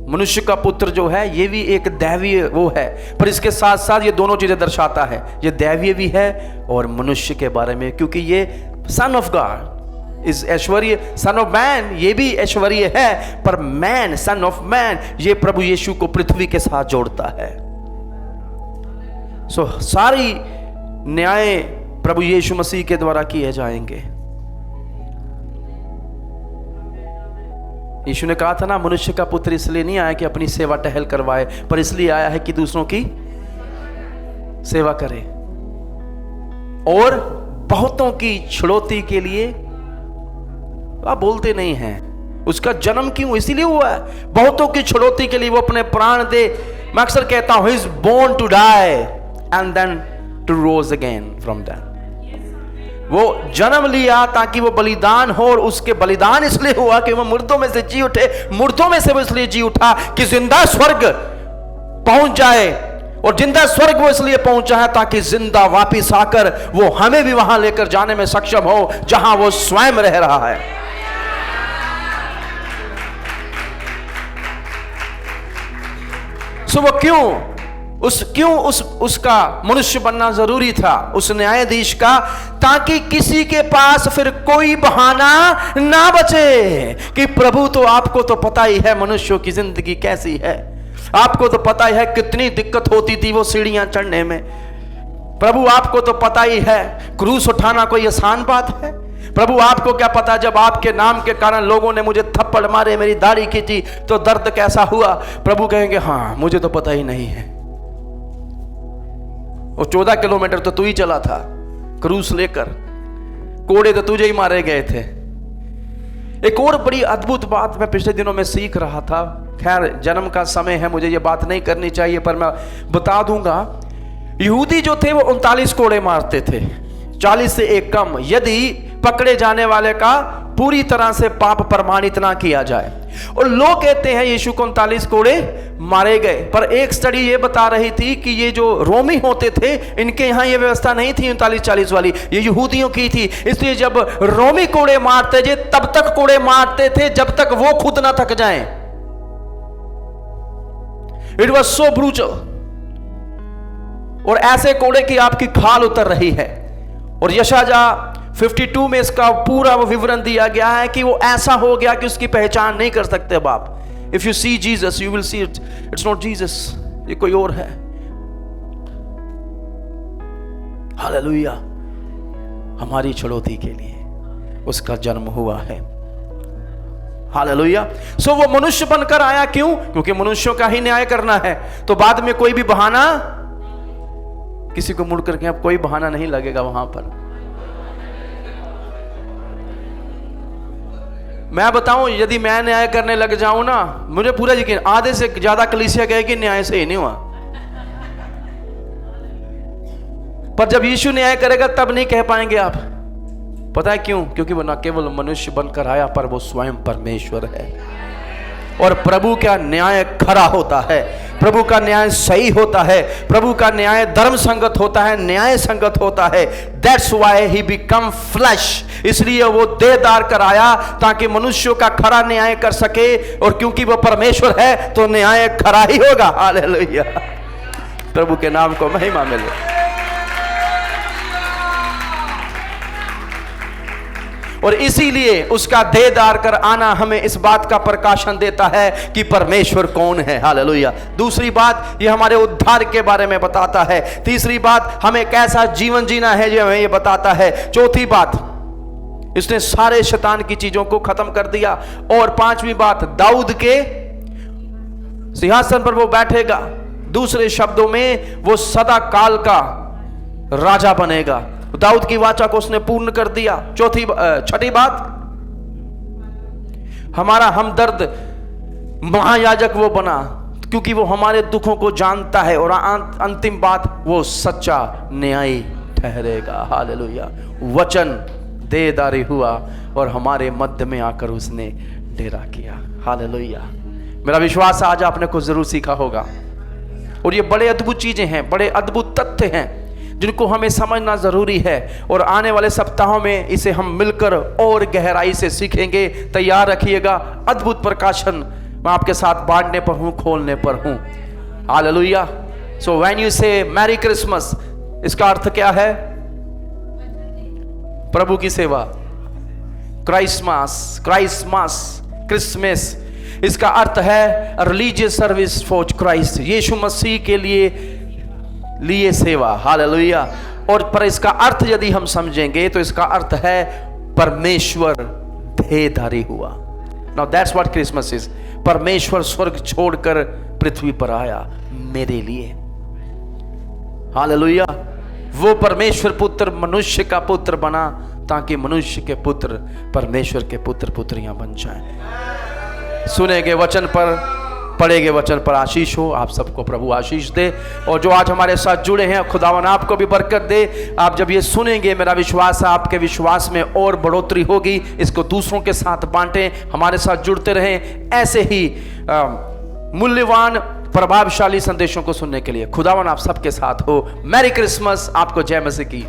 Speaker 1: मनुष्य का पुत्र जो है ये भी एक दैवीय वो है, पर इसके साथ साथ ये दोनों चीजें दर्शाता है। ये दैवीय भी है और मनुष्य के बारे में, क्योंकि ये सन ऑफ गॉड इस ऐश्वर्य, सन ऑफ मैन ये भी ऐश्वर्य है, पर मैन, सन ऑफ मैन, ये प्रभु यीशु को पृथ्वी के साथ जोड़ता है। सो सारी न्याय प्रभु यीशु मसीह के द्वारा किए जाएंगे। यीशु ने कहा था ना, मनुष्य का पुत्र इसलिए नहीं आया कि अपनी सेवा टहल करवाए, पर इसलिए आया है कि दूसरों की सेवा करे और बहुतों की छुड़ौती के लिए। आप बोलते नहीं हैं उसका जन्म क्यों? इसीलिए हुआ है, बहुतों की छुड़ौती के लिए वो अपने प्राण दे। मैं अक्सर कहता हूं, he is born to die and then to rose again from death. वो जन्म लिया ताकि वो बलिदान हो, और उसके बलिदान इसलिए हुआ कि वो मुर्दों में से जी उठे। मुर्दों में से वो इसलिए जी उठा कि जिंदा स्वर्ग पहुंच जाए, और जिंदा स्वर्ग वो इसलिए पहुंचा है ताकि जिंदा वापिस आकर वो हमें भी वहां लेकर जाने में सक्षम हो जहां वो स्वयं रह रहा है। सो वो उसका मनुष्य बनना जरूरी था, उस न्यायाधीश का, ताकि किसी के पास फिर कोई बहाना ना बचे कि प्रभु तो आपको तो पता ही है मनुष्यों की जिंदगी कैसी है, आपको तो पता ही है कितनी दिक्कत होती थी वो सीढ़ियां चढ़ने में। प्रभु आपको तो पता ही है क्रूस उठाना कोई आसान बात है। प्रभु आपको क्या पता जब आपके नाम के कारण लोगों ने मुझे थप्पड़ मारे, मेरी दाढ़ी खींची तो दर्द कैसा हुआ। प्रभु कहेंगे हाँ मुझे तो पता ही नहीं है। वो 14 किलोमीटर तो तू ही चला था क्रूस लेकर, कोड़े तो तुझे ही मारे गए थे। एक और बड़ी अद्भुत बात मैं पिछले दिनों में सीख रहा था, खैर जन्म का समय है, मुझे ये बात नहीं करनी चाहिए पर मैं बता दूंगा। यहूदी जो थे वो 39 कोड़े मारते थे, 40 से एक कम, यदि पकड़े जाने वाले का पूरी तरह से पाप प्रमाणित ना किया जाए। और लोग कहते हैं यीशु को 39 कोड़े मारे गए, पर एक स्टडी ये बता रही थी कि ये जो रोमी होते थे इनके यहाँ ये व्यवस्था नहीं थी 39-40 वाली, ये यहूदियों की थी। इसलिए जब रोमी कोड़े मारते थे तब तक कोड़े मारते थे जब तक वो खुद ना थक जाएं। It was so brutal. और ऐसे कोड़े की आपकी खाल उतर रही है। और यशायाह 52 में इसका पूरा विवरण दिया गया है कि वो ऐसा हो गया कि उसकी पहचान नहीं कर सकते अब आप। If you see Jesus you will see it's not Jesus, ये कोई और है। हालेलुया। हमारी छुड़ौती के लिए उसका जन्म हुआ है। हालेलुया। सो वो मनुष्य बनकर आया, क्यों? क्योंकि मनुष्यों का ही न्याय करना है। तो बाद में कोई भी बहाना, किसी को मुड़ करके अब कोई बहाना नहीं लगेगा वहां पर। मैं बताऊं, यदि मैं न्याय करने लग जाऊं ना, मुझे पूरा यकीन आधे से ज्यादा कलीसिया कहेगी न्याय सही नहीं हुआ। पर जब यीशु न्याय करेगा तब नहीं कह पाएंगे आप। पता है क्यों? क्योंकि वो न केवल मनुष्य बनकर आया, पर वो स्वयं परमेश्वर है। और प्रभु का न्याय खरा होता है, प्रभु का न्याय सही होता है, प्रभु का न्याय धर्म संगत होता है, न्याय संगत होता है। That's why he become flash. इसलिए वो देहधार कर आया ताकि मनुष्यों का खरा न्याय कर सके। और क्योंकि वो परमेश्वर है तो न्याय खरा ही होगा। हालेलुया। प्रभु के नाम को महिमा मिले। और इसीलिए उसका देहधार कर आना हमें इस बात का प्रकाशन देता है कि परमेश्वर कौन है। हालेलुया। दूसरी बात, ये हमारे उद्धार के बारे में बताता है। तीसरी बात, हमें कैसा जीवन जीना है जो हमें ये बताता है। चौथी बात, इसने सारे शैतान की चीजों को खत्म कर दिया। और पांचवी बात, दाऊद के सिंहासन पर वो बैठेगा। दूसरे शब्दों में वो सदा काल का राजा बनेगा। दाऊद की वाचा को उसने पूर्ण कर दिया। छठी बात, हमारा हमदर्द महायाजक वो बना क्योंकि वो हमारे दुखों को जानता है। और अंतिम बात, वो सच्चा न्यायी ठहरेगा। हालेलुया। वचन देहधारी हुआ और हमारे मध्य में आकर उसने डेरा किया। हालेलुया। मेरा विश्वास आज आपने कुछ जरूर सीखा होगा। और ये बड़े अद्भुत चीजें हैं, बड़े अद्भुत तथ्य हैं जिनको हमें समझना जरूरी है। और आने वाले सप्ताहों में इसे हम मिलकर और गहराई से सीखेंगे। तैयार रखिएगा। अद्भुत प्रकाशन मैं आपके साथ बांटने पर हूं, खोलने पर हूं। हालेलुया। सो व्हेन यू से मैरी क्रिसमस, इसका अर्थ क्या है? प्रभु की सेवा। क्राइसमस, क्रिसमस, इसका अर्थ है रिलीजियस सर्विस फॉर क्राइस्ट, यीशु मसीह के लिए सेवा। हालेलुया। और पर इसका अर्थ यदि हम समझेंगे तो इसका अर्थ है परमेश्वर देहधारी हुआ। Now that's what Christmas is. परमेश्वर स्वर्ग छोड़कर पृथ्वी पर आया मेरे लिए। हालेलुया। वो परमेश्वर पुत्र मनुष्य का पुत्र बना ताकि मनुष्य के पुत्र परमेश्वर के पुत्र पुत्रियां बन जाएं। सुनेंगे वचन पर, पढ़ेंगे वचन पर आशीष हो। आप सबको प्रभु आशीष दे। और जो आज हमारे साथ जुड़े हैं, खुदावन आपको भी बरकत दे। आप जब ये सुनेंगे, मेरा विश्वास है आपके विश्वास में और बढ़ोतरी होगी। इसको दूसरों के साथ बांटें, हमारे साथ जुड़ते रहें ऐसे ही मूल्यवान प्रभावशाली संदेशों को सुनने के लिए। खुदावन आप सबके साथ हो। Merry Christmas. आपको जय मसीह की।